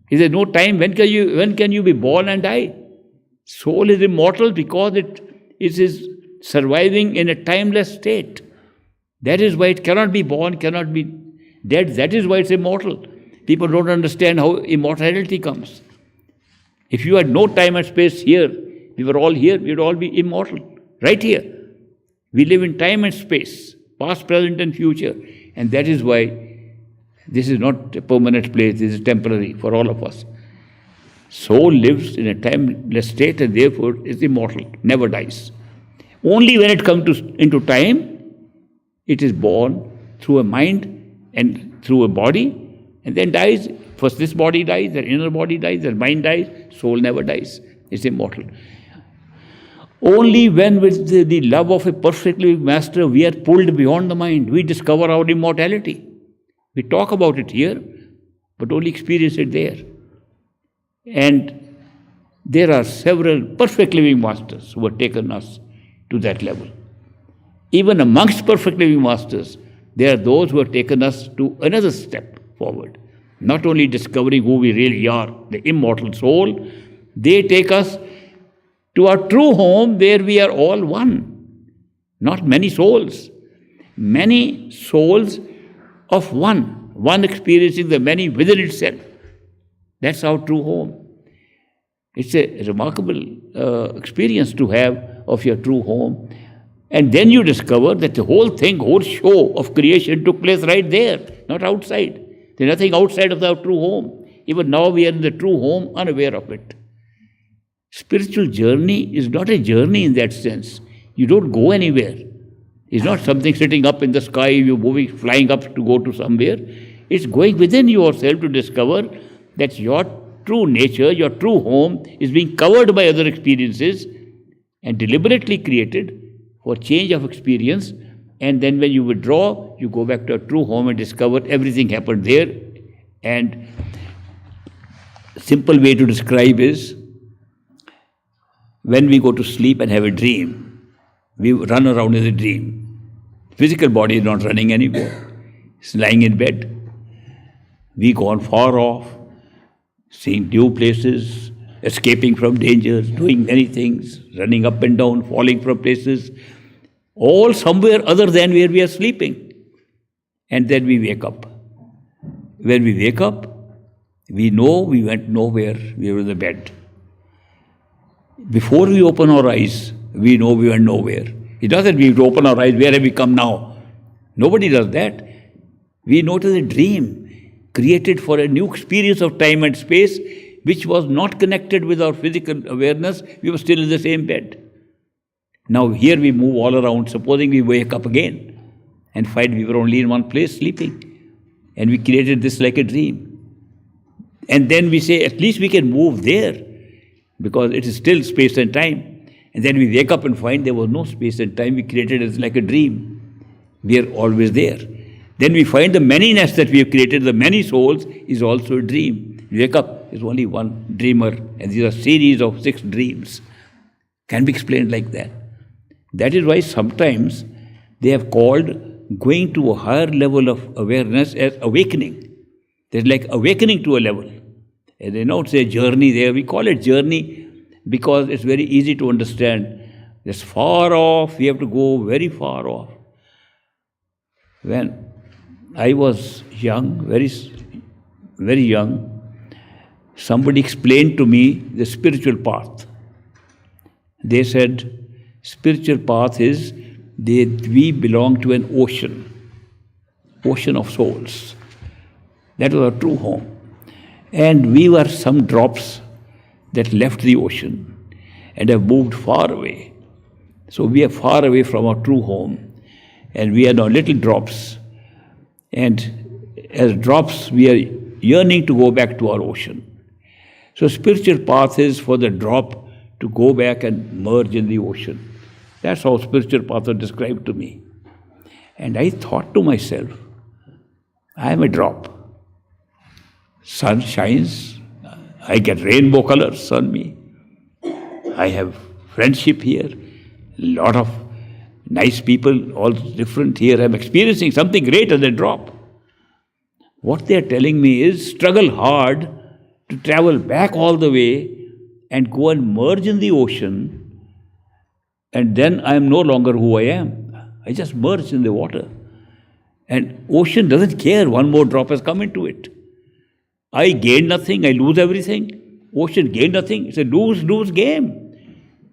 A: Is there no time? When can you be born and die? Soul is immortal because it is surviving in a timeless state. That is why it cannot be born, cannot be dead. That is why it's immortal. People don't understand how immortality comes. If you had no time and space here, we were all here, we would all be immortal. Right here. We live in time and space, past, present and future. And that is why this is not a permanent place, this is temporary for all of us. Soul lives in a timeless state and therefore is immortal, never dies. Only when it comes into time, it is born through a mind and through a body, and then dies. First this body dies, the inner body dies, the mind dies, soul never dies. It's immortal. Only when with the love of a perfect living master we are pulled beyond the mind, we discover our immortality. We talk about it here, but only experience it there. And there are several perfect living masters who have taken us to that level. Even amongst perfect living masters, there are those who have taken us to another step forward. Not only discovering who we really are, the immortal soul, they take us to our true home where we are all one. Not many souls. Many souls of one. One experiencing the many within itself. That's our true home. It's a remarkable experience to have of your true home. And then you discover that the whole show of creation took place right there, not outside. There's nothing outside of our true home. Even now we are in the true home, unaware of it. Spiritual journey is not a journey in that sense. You don't go anywhere. It's not something sitting up in the sky, you're moving, flying up to go to somewhere. It's going within yourself to discover that your true nature, your true home is being covered by other experiences and deliberately created for change of experience. And then when you withdraw, you go back to your true home and discover everything happened there. And simple way to describe is, when we go to sleep and have a dream, we run around in a dream. Physical body is not running anywhere. It's lying in bed. We gone far off, seeing new places, escaping from dangers, doing many things, running up and down, falling from places, all somewhere other than where we are sleeping. And then we wake up. When we wake up, we know we went nowhere, we were in the bed. Before we open our eyes, we know we went nowhere. It doesn't mean to open our eyes, where have we come now? Nobody does that. We know it is a dream created for a new experience of time and space, which was not connected with our physical awareness. We were still in the same bed. Now here we move all around. Supposing we wake up again and find we were only in one place sleeping. And we created this like a dream. And then we say, at least we can move there, because it is still space and time. And then we wake up and find there was no space and time. We created it like a dream. We are always there. Then we find the manyness that we have created, the many souls, is also a dream. We wake up, there's only one dreamer, and these are series of 6 dreams. Can be explained like that. That is why sometimes they have called going to a higher level of awareness as awakening. There's like awakening to a level. And they don't say journey there. We call it journey because it's very easy to understand. It's far off. We have to go very far off. When I was young, very young, somebody explained to me the spiritual path. They said, spiritual path is that we belong to an ocean of souls. That was our true home. And we were some drops that left the ocean and have moved far away. So we are far away from our true home. And we are now little drops. And as drops, we are yearning to go back to our ocean. So spiritual path is for the drop to go back and merge in the ocean. That's how spiritual path was described to me. And I thought to myself, I am a drop. Sun shines, I get rainbow colors on me. I have friendship here, a lot of nice people, all different here. I'm experiencing something greater than drop. What they're telling me is struggle hard to travel back all the way and go and merge in the ocean and then I am no longer who I am. I just merge in the water. And ocean doesn't care, one more drop has come into it. I gain nothing, I lose everything. Ocean gain nothing. It's a lose-lose game.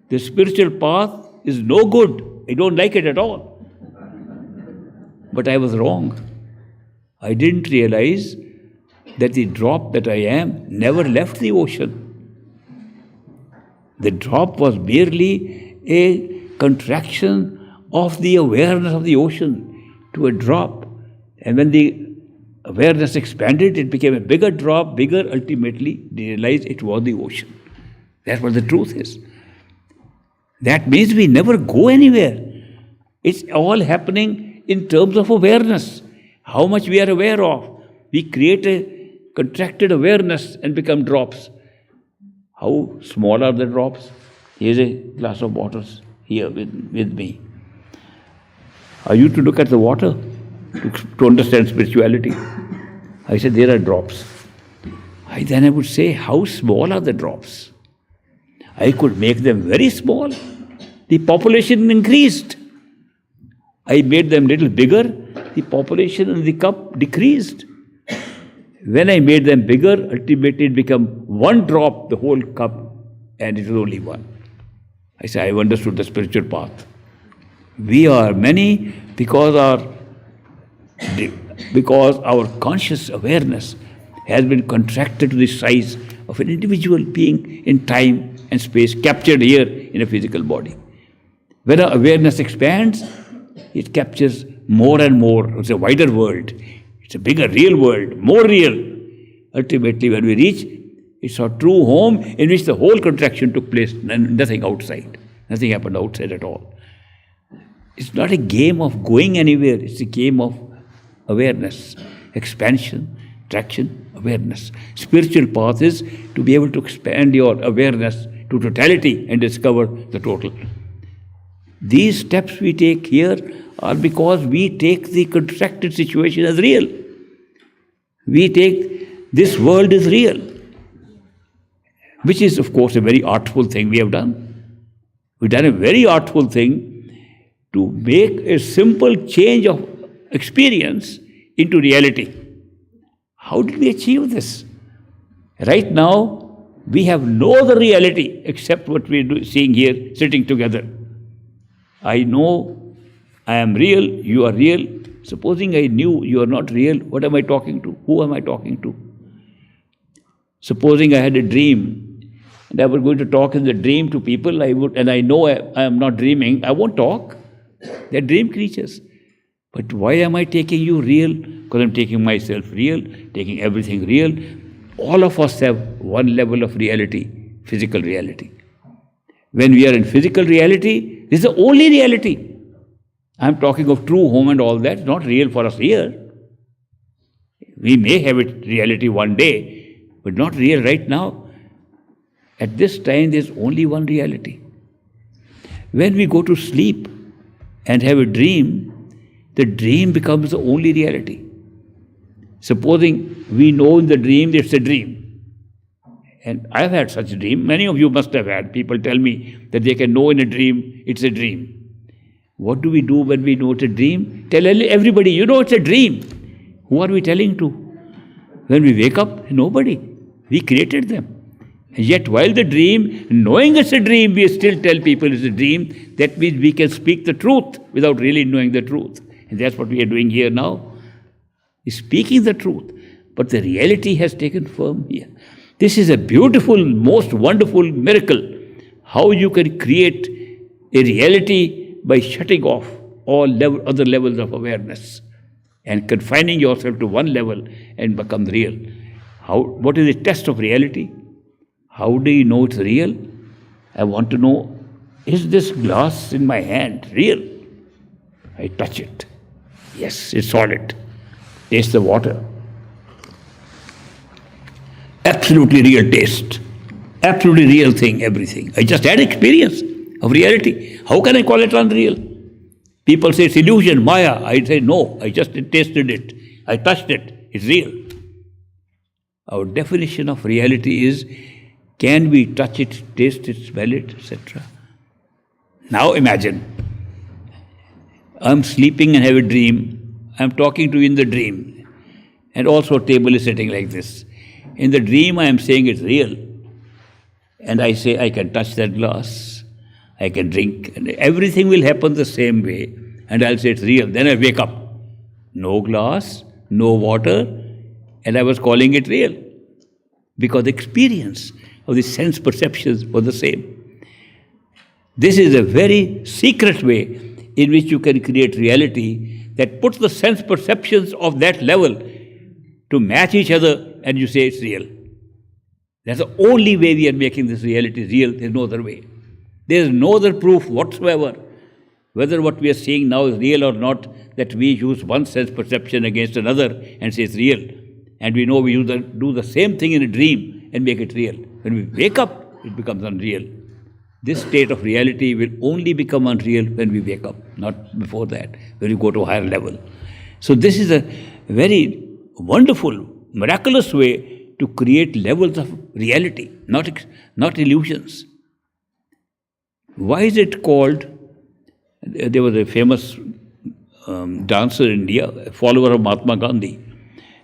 A: The spiritual path is no good. I don't like it at all. But I was wrong. I didn't realize that the drop that I am never left the ocean. The drop was merely a contraction of the awareness of the ocean to a drop. And when the awareness expanded, it became a bigger drop, bigger, ultimately realized it was the ocean. That's what the truth is. That means we never go anywhere. It's all happening in terms of awareness. How much we are aware of. We create a contracted awareness and become drops. How small are the drops? Here's a glass of water here with me. Are you to look at the water to understand spirituality? I said, there are drops. Then I would say, how small are the drops? I could make them very small. The population increased. I made them little bigger. The population in the cup decreased. When I made them bigger, ultimately it became one drop, the whole cup, and it was only one. I said, I've understood the spiritual path. We are many because our conscious awareness has been contracted to the size of an individual being in time and space, captured here in a physical body. When our awareness expands, it captures more and more. It's a wider world. It's a bigger, real world, more real. Ultimately, when we reach, it's our true home in which the whole contraction took place, and nothing outside. Nothing happened outside at all. It's not a game of going anywhere. It's a game of awareness, expansion, traction, awareness. Spiritual path is to be able to expand your awareness to totality and discover the total. These steps we take here are because we take the contracted situation as real. We take this world as real, which is, of course, a very artful thing we have done. We've done a very artful thing to make a simple change of experience into reality. How did we achieve this? Right now, we have no other reality except what we're seeing here, sitting together. I know I am real, you are real. Supposing I knew you are not real, what am I talking to? Who am I talking to? Supposing I had a dream and I was going to talk in the dream to people, and I know I am not dreaming, I won't talk. They're dream creatures. But why am I taking you real? Because I'm taking myself real, taking everything real. All of us have one level of reality, physical reality. When we are in physical reality, this is the only reality. I'm talking of true home and all that. It's not real for us here. We may have it reality one day, but not real right now. At this time, there's only one reality. When we go to sleep and have a dream, the dream becomes the only reality. Supposing we know in the dream it's a dream. And I've had such a dream. Many of you must have had. People tell me that they can know in a dream it's a dream. What do we do when we know it's a dream? Tell everybody, you know it's a dream. Who are we telling to? When we wake up, nobody. We created them. And yet while the dream, knowing it's a dream, we still tell people it's a dream. That means we can speak the truth without really knowing the truth. And that's what we are doing here now. Speaking the truth. But the reality has taken form here. This is a beautiful, most wonderful miracle. How you can create a reality by shutting off all other levels of awareness and confining yourself to one level and become real. What is the test of reality? How do you know it's real? I want to know, is this glass in my hand real? I touch it. Yes, it's solid. Taste the water. Absolutely real taste. Absolutely real thing, everything. I just had experience of reality. How can I call it unreal? People say it's illusion, Maya. I say no, I just tasted it. I touched it. It's real. Our definition of reality is, can we touch it, taste it, smell it, etc.? Now imagine, I'm sleeping and have a dream. I'm talking to you in the dream. And also a table is sitting like this. In the dream, I am saying it's real. And I say, I can touch that glass. I can drink. And everything will happen the same way. And I'll say it's real. Then I wake up. No glass, no water. And I was calling it real. Because the experience of the sense perceptions was the same. This is a very secret way in which you can create reality that puts the sense perceptions of that level to match each other, and you say it's real. That's the only way we are making this reality real. There's no other way. There's no other proof whatsoever, whether what we are seeing now is real or not, that we use one sense perception against another and say it's real. And we know we do the same thing in a dream and make it real. When we wake up, it becomes unreal. This state of reality will only become unreal when we wake up, not before that, when we go to a higher level. So this is a very wonderful, miraculous way to create levels of reality, not illusions. Why is it called? There was a famous dancer in India, a follower of Mahatma Gandhi,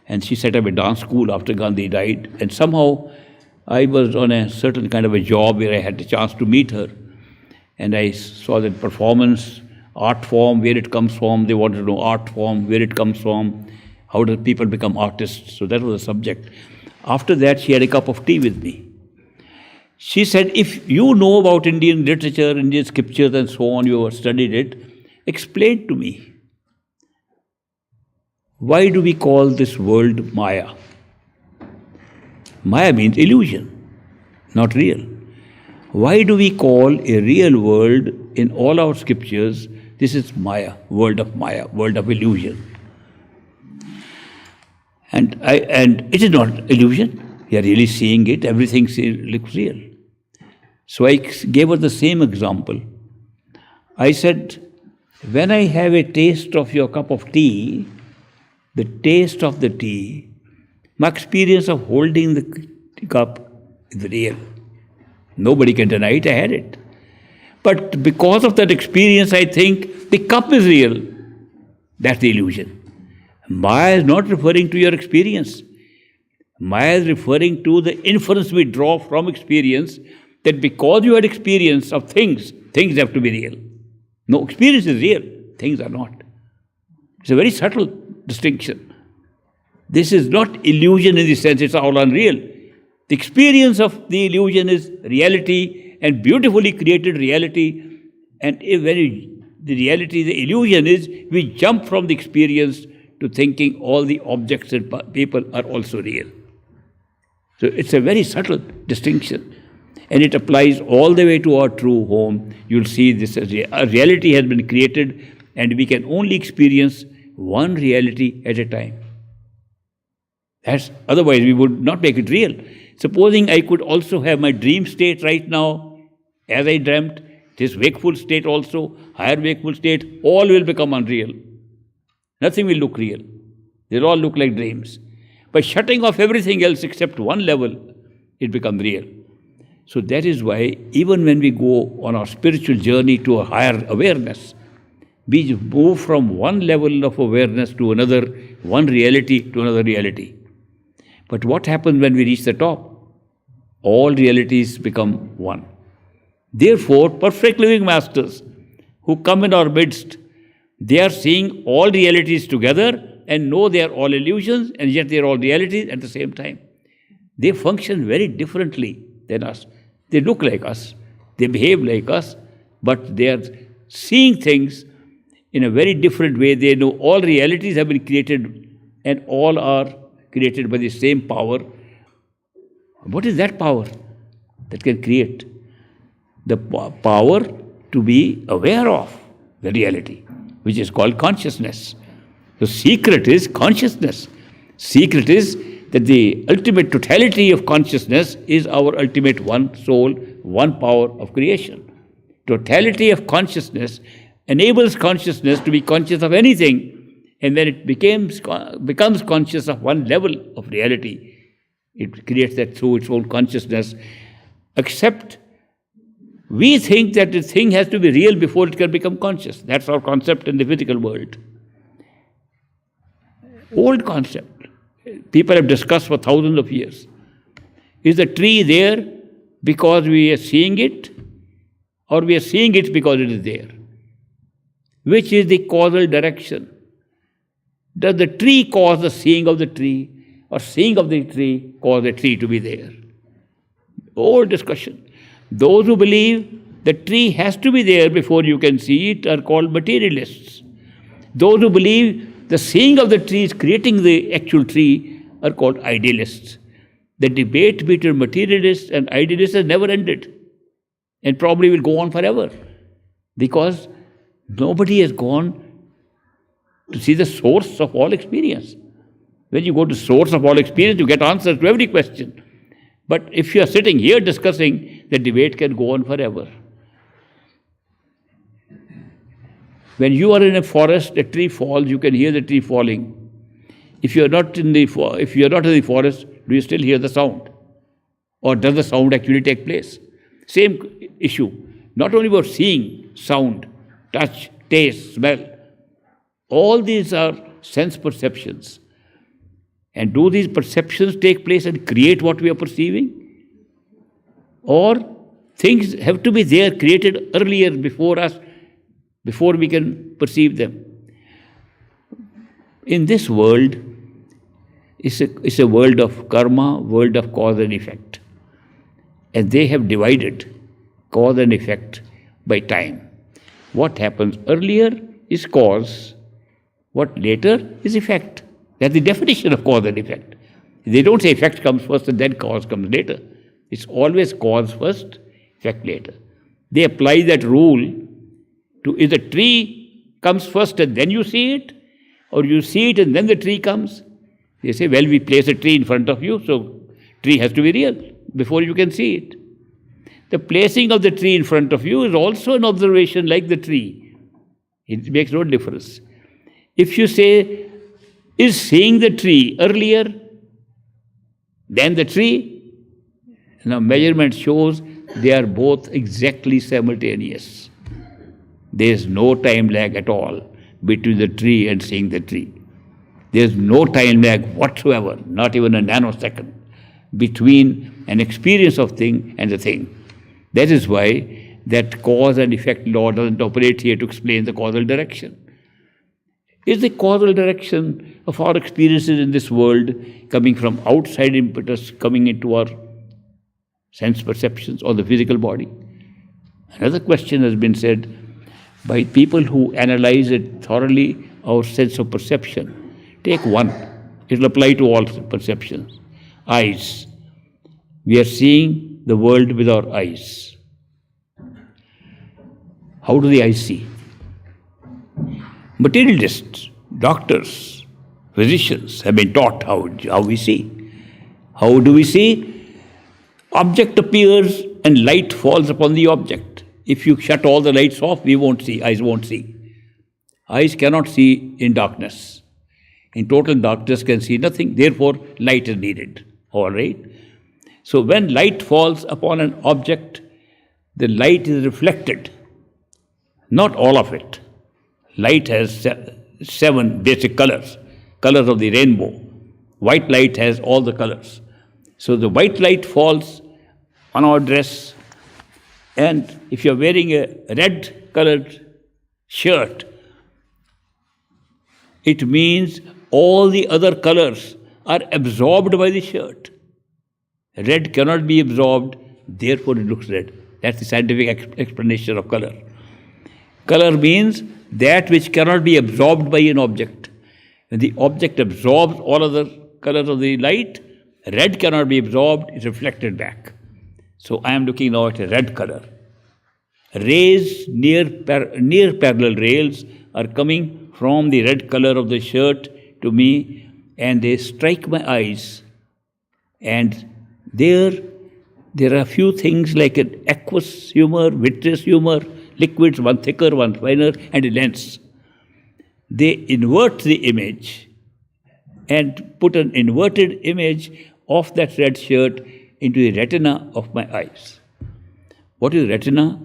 A: and she set up a dance school after Gandhi died. And somehow I was on a certain kind of a job where I had the chance to meet her. And I saw that performance, art form, where it comes from. They wanted to know art form, where it comes from, how do people become artists. So that was the subject. After that, she had a cup of tea with me. She said, if you know about Indian literature, Indian scriptures and so on, you have studied it, explain to me. Why do we call this world Maya? Maya means illusion, not real. Why do we call a real world in all our scriptures, this is Maya, world of illusion? And it is not illusion. We are really seeing it. Everything looks real. So I gave her the same example. I said, when I have a taste of your cup of tea, the taste of the tea, my experience of holding the cup is real. Nobody can deny it, I had it. But because of that experience, I think the cup is real. That's the illusion. Maya is not referring to your experience. Maya is referring to the inference we draw from experience, that because you had experience of things have to be real. No, experience is real, things are not. It's a very subtle distinction. This is not illusion in the sense it's all unreal. The experience of the illusion is reality, and beautifully created reality. And the reality, the illusion is, we jump from the experience to thinking all the objects and people are also real. So it's a very subtle distinction. And it applies all the way to our true home. You'll see this as a reality has been created, and we can only experience one reality at a time. Otherwise, we would not make it real. Supposing I could also have my dream state right now, as I dreamt, this wakeful state also, higher wakeful state, all will become unreal. Nothing will look real. They'll all look like dreams. By shutting off everything else except one level, it becomes real. So that is why even when we go on our spiritual journey to a higher awareness, we move from one level of awareness to another, one reality to another reality. But what happens when we reach the top? All realities become one. Therefore, perfect living masters who come in our midst, they are seeing all realities together and know they are all illusions, and yet they are all realities at the same time. They function very differently than us. They look like us, they behave like us, but they are seeing things in a very different way. They know all realities have been created and all are created by the same power. What is that power that can create? The power to be aware of the reality, which is called consciousness. The secret is consciousness. Secret is that the ultimate totality of consciousness is our ultimate one soul, one power of creation. Totality of consciousness enables consciousness to be conscious of anything, and when it becomes conscious of one level of reality, it creates that through its own consciousness, except We think that the thing has to be real before it can become conscious. That's our concept in the physical world. Old concept. People have discussed for thousands of years. Is the tree there because we are seeing it, or we are seeing it because it is there? Which is the causal direction? Does the tree cause the seeing of the tree, or seeing of the tree cause the tree to be there? Old discussion. Those who believe the tree has to be there before you can see it are called materialists. Those who believe the seeing of the tree is creating the actual tree are called idealists. The debate between materialists and idealists has never ended, and probably will go on forever, because nobody has gone to see the source of all experience. When you go to source of all experience, you get answers to every question. But if you are sitting here discussing, the debate can go on forever. When you are in a forest, a tree falls, you can hear the tree falling. If you are not in the forest, do you still hear the sound? Or does the sound actually take place? Same issue. Not only about seeing, sound, touch, taste, smell. All these are sense perceptions. And do these perceptions take place and create what we are perceiving? Or things have to be there, created earlier before us, before we can perceive them? In this world, it's a world of karma, world of cause and effect. And they have divided cause and effect by time. What happens earlier is cause, what later is effect. That's the definition of cause and effect. They don't say effect comes first and then cause comes later. It's always cause first, effect later. They apply that rule to, if the tree comes first and then you see it, or you see it and then the tree comes. They say, well, we place a tree in front of you, so tree has to be real before you can see it. The placing of the tree in front of you is also an observation like the tree. It makes no difference. If you say, is seeing the tree earlier than the tree? Now, measurement shows they are both exactly simultaneous. There is no time lag at all between the tree and seeing the tree. There is no time lag whatsoever, not even a nanosecond, between an experience of thing and the thing. That is why that cause and effect law doesn't operate here to explain the causal direction. Is the causal direction of our experiences in this world coming from outside impetus, coming into our sense perceptions or the physical body? Another question has been said by people who analyze it thoroughly, our sense of perception. Take one. It will apply to all perceptions. Eyes. We are seeing the world with our eyes. How do the eyes see? Materialists, doctors, physicians have been taught how we see. How do we see? Object appears and light falls upon the object. If you shut all the lights off, we won't see, eyes won't see. Eyes cannot see in darkness. In total darkness can see nothing, therefore light is needed. All right? So when light falls upon an object, the light is reflected. Not all of it. Light has 7 basic colors of the rainbow. White light has all the colors. So the white light falls on our dress, and if you're wearing a red-colored shirt, it means all the other colors are absorbed by the shirt. Red cannot be absorbed, therefore it looks red. That's the scientific explanation of color. Color means that which cannot be absorbed by an object. When the object absorbs all other colors of the light, red cannot be absorbed, it's reflected back. So I am looking now at a red color. Rays, near parallel rays, are coming from the red color of the shirt to me, and they strike my eyes. And there are a few things like an aqueous humor, vitreous humor, liquids, one thicker, one finer, and a lens. They invert the image and put an inverted image of that red shirt into the retina of my eyes. What is retina?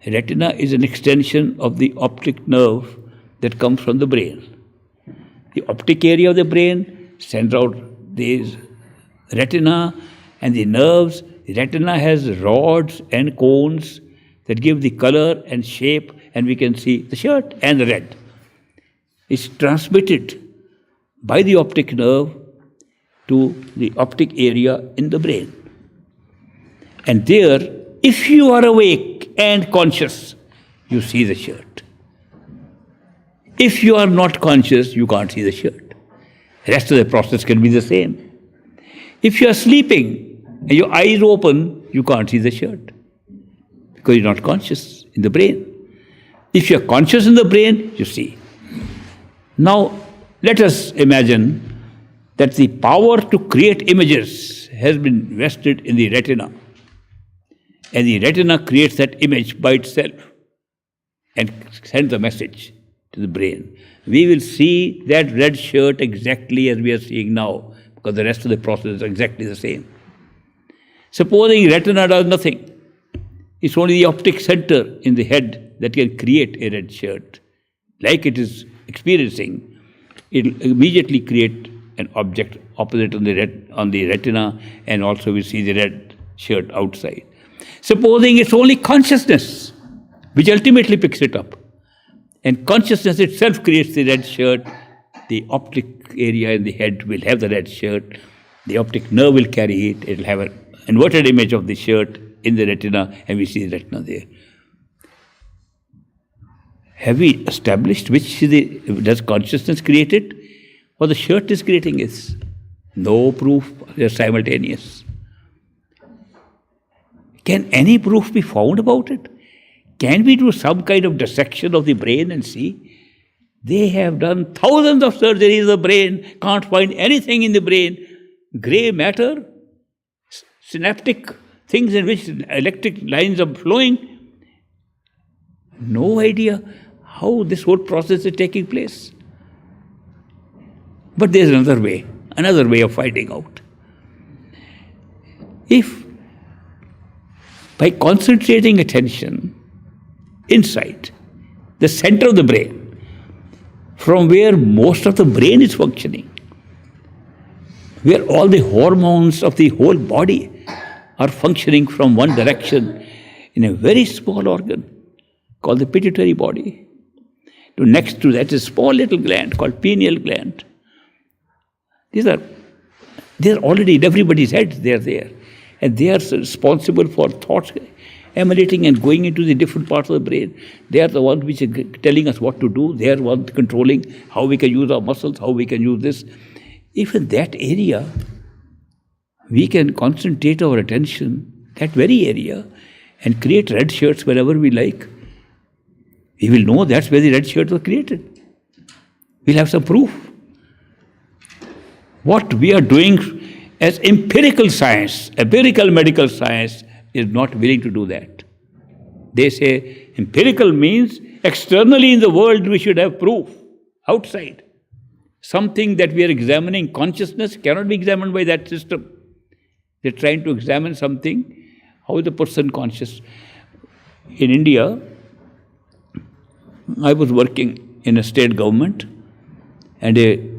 A: Retina is an extension of the optic nerve that comes from the brain. The optic area of the brain sends out these retina and the nerves. The retina has rods and cones that give the color and shape, and we can see the shirt and the red. It's transmitted by the optic nerve to the optic area in the brain. And there, if you are awake and conscious, you see the shirt. If you are not conscious, you can't see the shirt. The rest of the process can be the same. If you are sleeping and your eyes open, you can't see the shirt because you're not conscious in the brain. If you're conscious in the brain, you see. Now, let us imagine that the power to create images has been vested in the retina. And the retina creates that image by itself and sends a message to the brain. We will see that red shirt exactly as we are seeing now, because the rest of the process is exactly the same. Supposing retina does nothing, it's only the optic center in the head that can create a red shirt. Like it is experiencing, it will immediately create an object opposite on the retina, and also we see the red shirt outside. Supposing it's only consciousness which ultimately picks it up, and consciousness itself creates the red shirt, the optic area in the head will have the red shirt, the optic nerve will carry it, it will have an inverted image of the shirt in the retina, and we see the retina there. Have we established which does consciousness create it, or the shirt is creating it? No proof, they are simultaneous. Can any proof be found about it? Can we do some kind of dissection of the brain and see? They have done thousands of surgeries of the brain, can't find anything in the brain. Grey matter, synaptic things in which electric lines are flowing. No idea how this whole process is taking place. But there's another way of finding out. If by concentrating attention inside the center of the brain, from where most of the brain is functioning, where all the hormones of the whole body are functioning from one direction in a very small organ called the pituitary body. Next to that is a small little gland called pineal gland. They're already in everybody's head, they're there. And they are responsible for thoughts emanating and going into the different parts of the brain. They are the ones which are telling us what to do. They are the ones controlling how we can use our muscles, how we can use this. If in that area we can concentrate our attention, that very area, and create red shirts wherever we like, we will know that's where the red shirts were created. We'll have some proof. What we are doing as empirical science, empirical medical science, is not willing to do that. They say empirical means externally in the world we should have proof, outside. Something that we are examining, consciousness, cannot be examined by that system. They're trying to examine something, how is the person conscious? In India, I was working in a state government, and a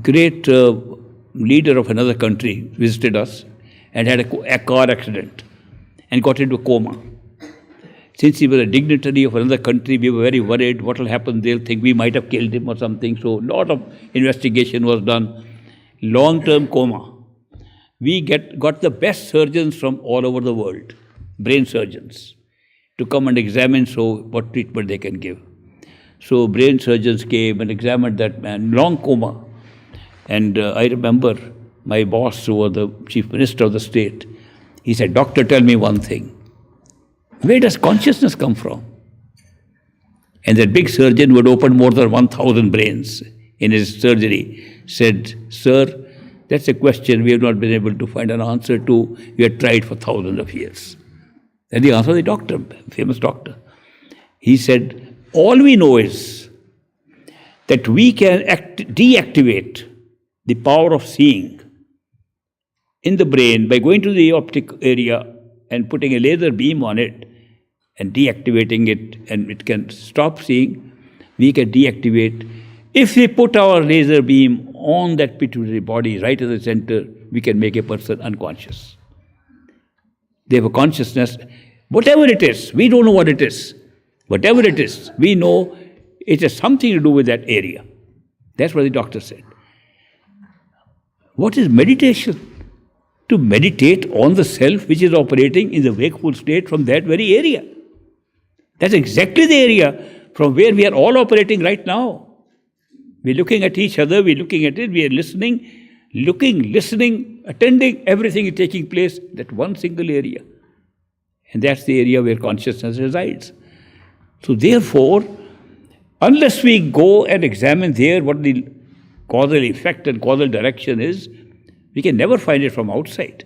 A: great leader of another country visited us and had a car accident and got into a coma. Since he was a dignitary of another country, we were very worried what will happen. They'll think we might have killed him or something. So a lot of investigation was done. Long-term coma. We got the best surgeons from all over the world, brain surgeons, to come and examine what treatment they can give. So brain surgeons came and examined that man, long coma. And I remember my boss, who was the chief minister of the state, he said, "Doctor, tell me one thing. Where does consciousness come from?" And that big surgeon who had opened more than 1,000 brains in his surgery said, "Sir, that's a question we have not been able to find an answer to. We have tried for thousands of years." And the answer of the doctor, famous doctor. He said, "All we know is that we can deactivate the power of seeing in the brain by going to the optic area and putting a laser beam on it and deactivating it, and it can stop seeing, we can deactivate. If we put our laser beam on that pituitary body right at the center, we can make a person unconscious. They have a consciousness, whatever it is, we don't know what it is. Whatever it is, we know it has something to do with that area. That's what the doctor said. What is meditation? To meditate on the self which is operating in the wakeful state from that very area. That's exactly the area from where we are all operating right now. We're looking at each other, we're looking at it, we are listening, looking, listening, attending, everything is taking place, that one single area. And that's the area where consciousness resides. So therefore, unless we go and examine there what the causal effect and causal direction is, we can never find it from outside.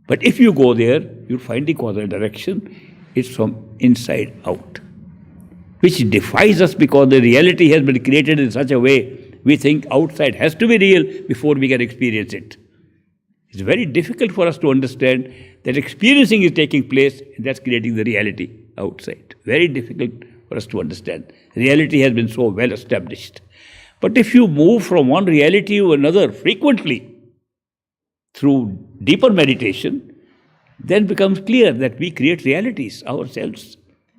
A: But if you go there, you'll find the causal direction. It's from inside out, which defies us because the reality has been created in such a way we think outside has to be real before we can experience it. It's very difficult for us to understand that experiencing is taking place and that's creating the reality outside. Very difficult for us to understand. Reality has been so well established. But if you move from one reality to another frequently through deeper meditation, then it becomes clear that we create realities ourselves,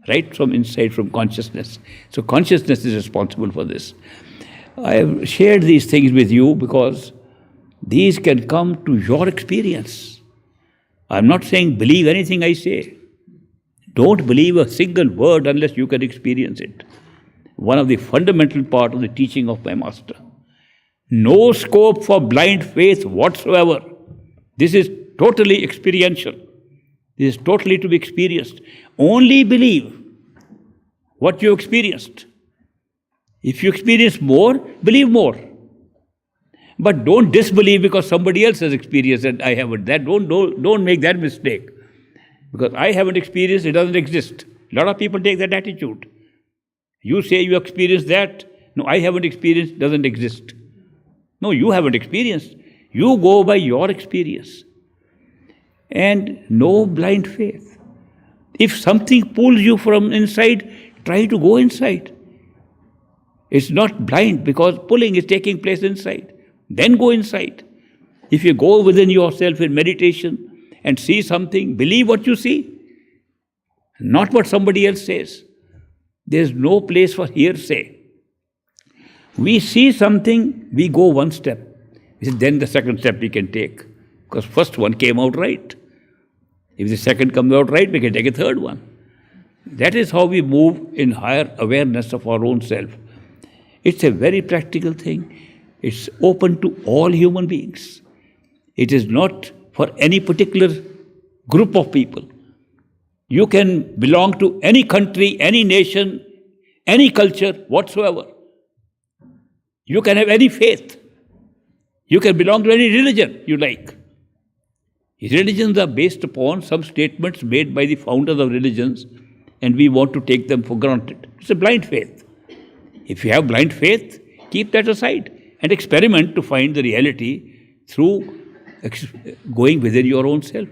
A: right from inside, from consciousness. So consciousness is responsible for this. I have shared these things with you because these can come to your experience. I'm not saying believe anything I say. Don't believe a single word unless you can experience it. One of the fundamental part of the teaching of my master. No scope for blind faith whatsoever. This is totally experiential. This is totally to be experienced. Only believe what you experienced. If you experience more, believe more. But don't disbelieve because somebody else has experienced and I haven't. Don't make that mistake. Because I haven't experienced, it doesn't exist. A lot of people take that attitude. You say you experienced that. No, I haven't experienced, doesn't exist. No, you haven't experienced. You go by your experience. And no blind faith. If something pulls you from inside, try to go inside. It's not blind because pulling is taking place inside. Then go inside. If you go within yourself in meditation and see something, believe what you see, not what somebody else says. There's no place for hearsay. We see something, we go one step. Then the second step we can take. Because first one came out right. If the second comes out right, we can take a third one. That is how we move in higher awareness of our own self. It's a very practical thing. It's open to all human beings. It is not for any particular group of people. You can belong to any country, any nation, any culture whatsoever. You can have any faith. You can belong to any religion you like. Religions are based upon some statements made by the founders of religions, and we want to take them for granted. It's a blind faith. If you have blind faith, keep that aside and experiment to find the reality through going within your own self.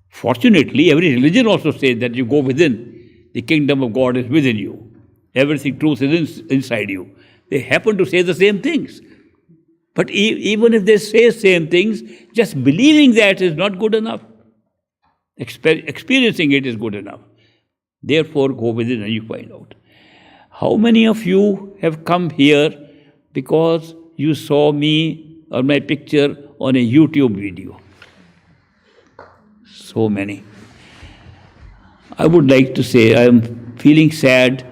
A: Fortunately, every religion also says that you go within. The kingdom of God is within you. Everything, truth is inside you. They happen to say the same things. But even if they say same things, just believing that is not good enough. Experiencing it is good enough. Therefore, go within and you find out. How many of you have come here because you saw me or my picture on a YouTube video? So many. I would like to say I am feeling sad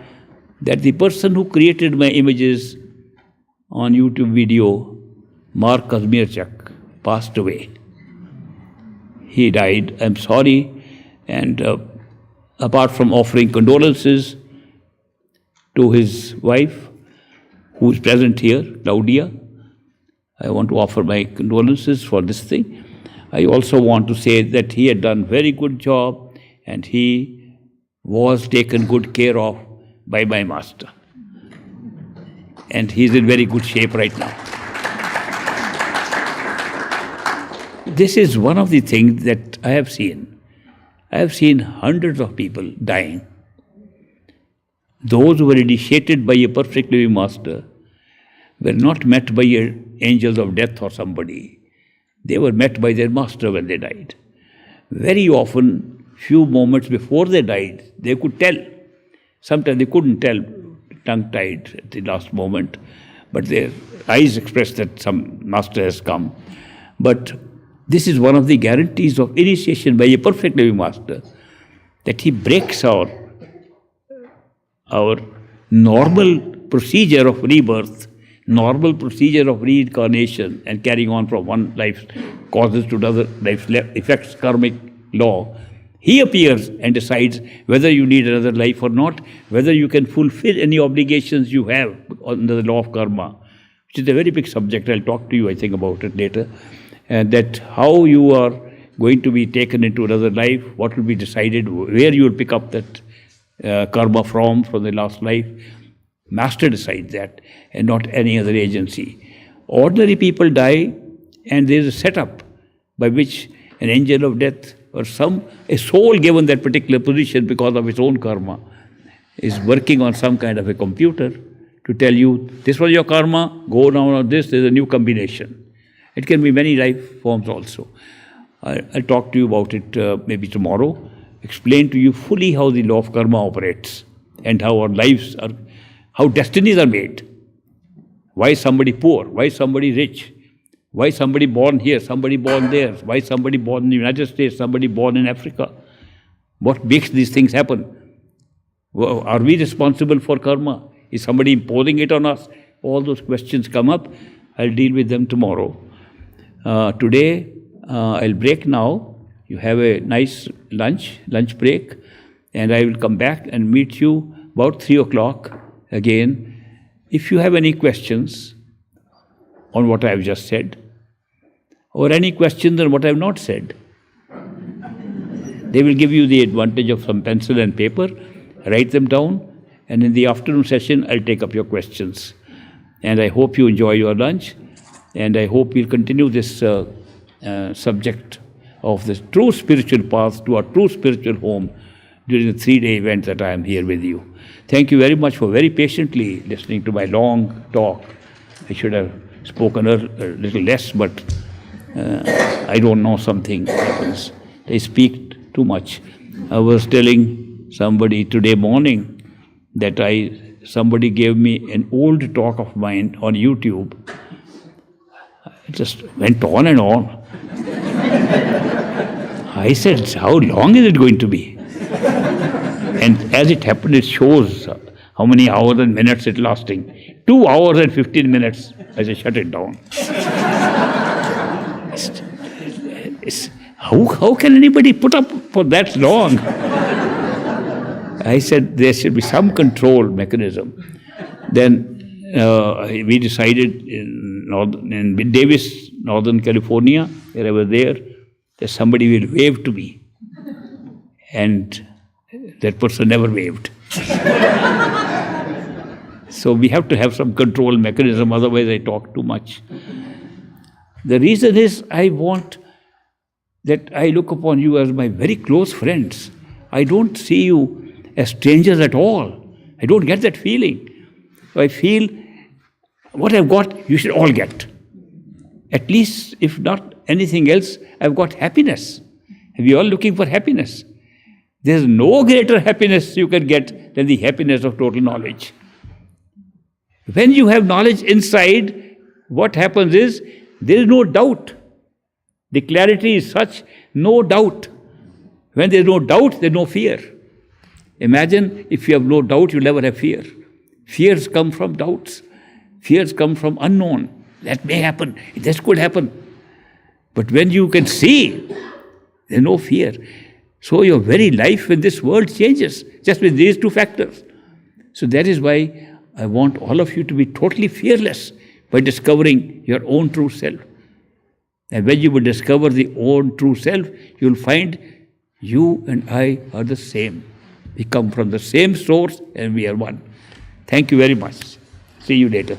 A: that the person who created my images on YouTube video, Mark Kazmierchuk, passed away. He died. I'm sorry. And apart from offering condolences to his wife, who is present here, Claudia, I want to offer my condolences for this thing. I also want to say that he had done very good job and he was taken good care of by my master. And he's in very good shape right now. This is one of the things that I have seen. I have seen hundreds of people dying. Those who were initiated by a perfect living master were not met by angels of death or somebody. They were met by their master when they died. Very often, few moments before they died, they could tell. Sometimes they couldn't tell, tongue-tied at the last moment, but their eyes expressed that some master has come. But this is one of the guarantees of initiation by a perfect living master, that he breaks our normal procedure of rebirth, normal procedure of reincarnation and carrying on from one life's causes to another life's effects, karmic law. He appears and decides whether you need another life or not, whether you can fulfill any obligations you have under the law of karma, which is a very big subject. I'll talk to you, I think, about it later. And that how you are going to be taken into another life, what will be decided, where you will pick up that karma from the last life. Master decides that, and not any other agency. Ordinary people die, and there is a setup by which an angel of death or a soul given that particular position because of its own karma is working on some kind of a computer to tell you, this was your karma, go now on this, there's a new combination. It can be many life forms also. I'll talk to you about it maybe tomorrow, explain to you fully how the law of karma operates and how our lives are, how destinies are made. Why somebody poor, why somebody rich, why somebody born here, somebody born there, why somebody born in the United States, somebody born in Africa. What makes these things happen? Are we responsible for karma? Is somebody imposing it on us? All those questions come up. I'll deal with them tomorrow. Today, I'll break now. You have a nice lunch break, and I will come back and meet you about 3 o'clock again. If you have any questions on what I have just said, or any questions on what I have not said, they will give you the advantage of some pencil and paper, write them down, and in the afternoon session, I'll take up your questions. And I hope you enjoy your lunch, and I hope we'll continue this subject of the true spiritual path to our true spiritual home during the 3-day event that I am here with you. Thank you very much for very patiently listening to my long talk. I should have spoken a little less, but I don't know, something happens. I speak too much. I was telling somebody today morning that somebody gave me an old talk of mine on YouTube. It just went on and on. I said, how long is it going to be? And as it happened, it shows how many hours and minutes it's lasting. 2 hours and 15 minutes. I said, shut it down. How can anybody put up for that long? I said, there should be some control mechanism. Then we decided in Davis, Northern California, where I was there, that somebody will wave to me. And that person never waved. So we have to have some control mechanism, otherwise I talk too much. The reason is I want that I look upon you as my very close friends. I don't see you as strangers at all. I don't get that feeling. So I feel what I've got, you should all get. At least, if not anything else, I've got happiness. And we are all looking for happiness. There's no greater happiness you can get than the happiness of total knowledge. When you have knowledge inside, what happens is, there is no doubt. The clarity is such, no doubt. When there is no doubt, there is no fear. Imagine if you have no doubt, you'll never have fear. Fears come from doubts. Fears come from unknown. That may happen. This could happen. But when you can see, there's no fear. So your very life in this world changes, just with these two factors. So that is why I want all of you to be totally fearless by discovering your own true self. And when you will discover the own true self, you will find you and I are the same. We come from the same source and we are one. Thank you very much. See you later.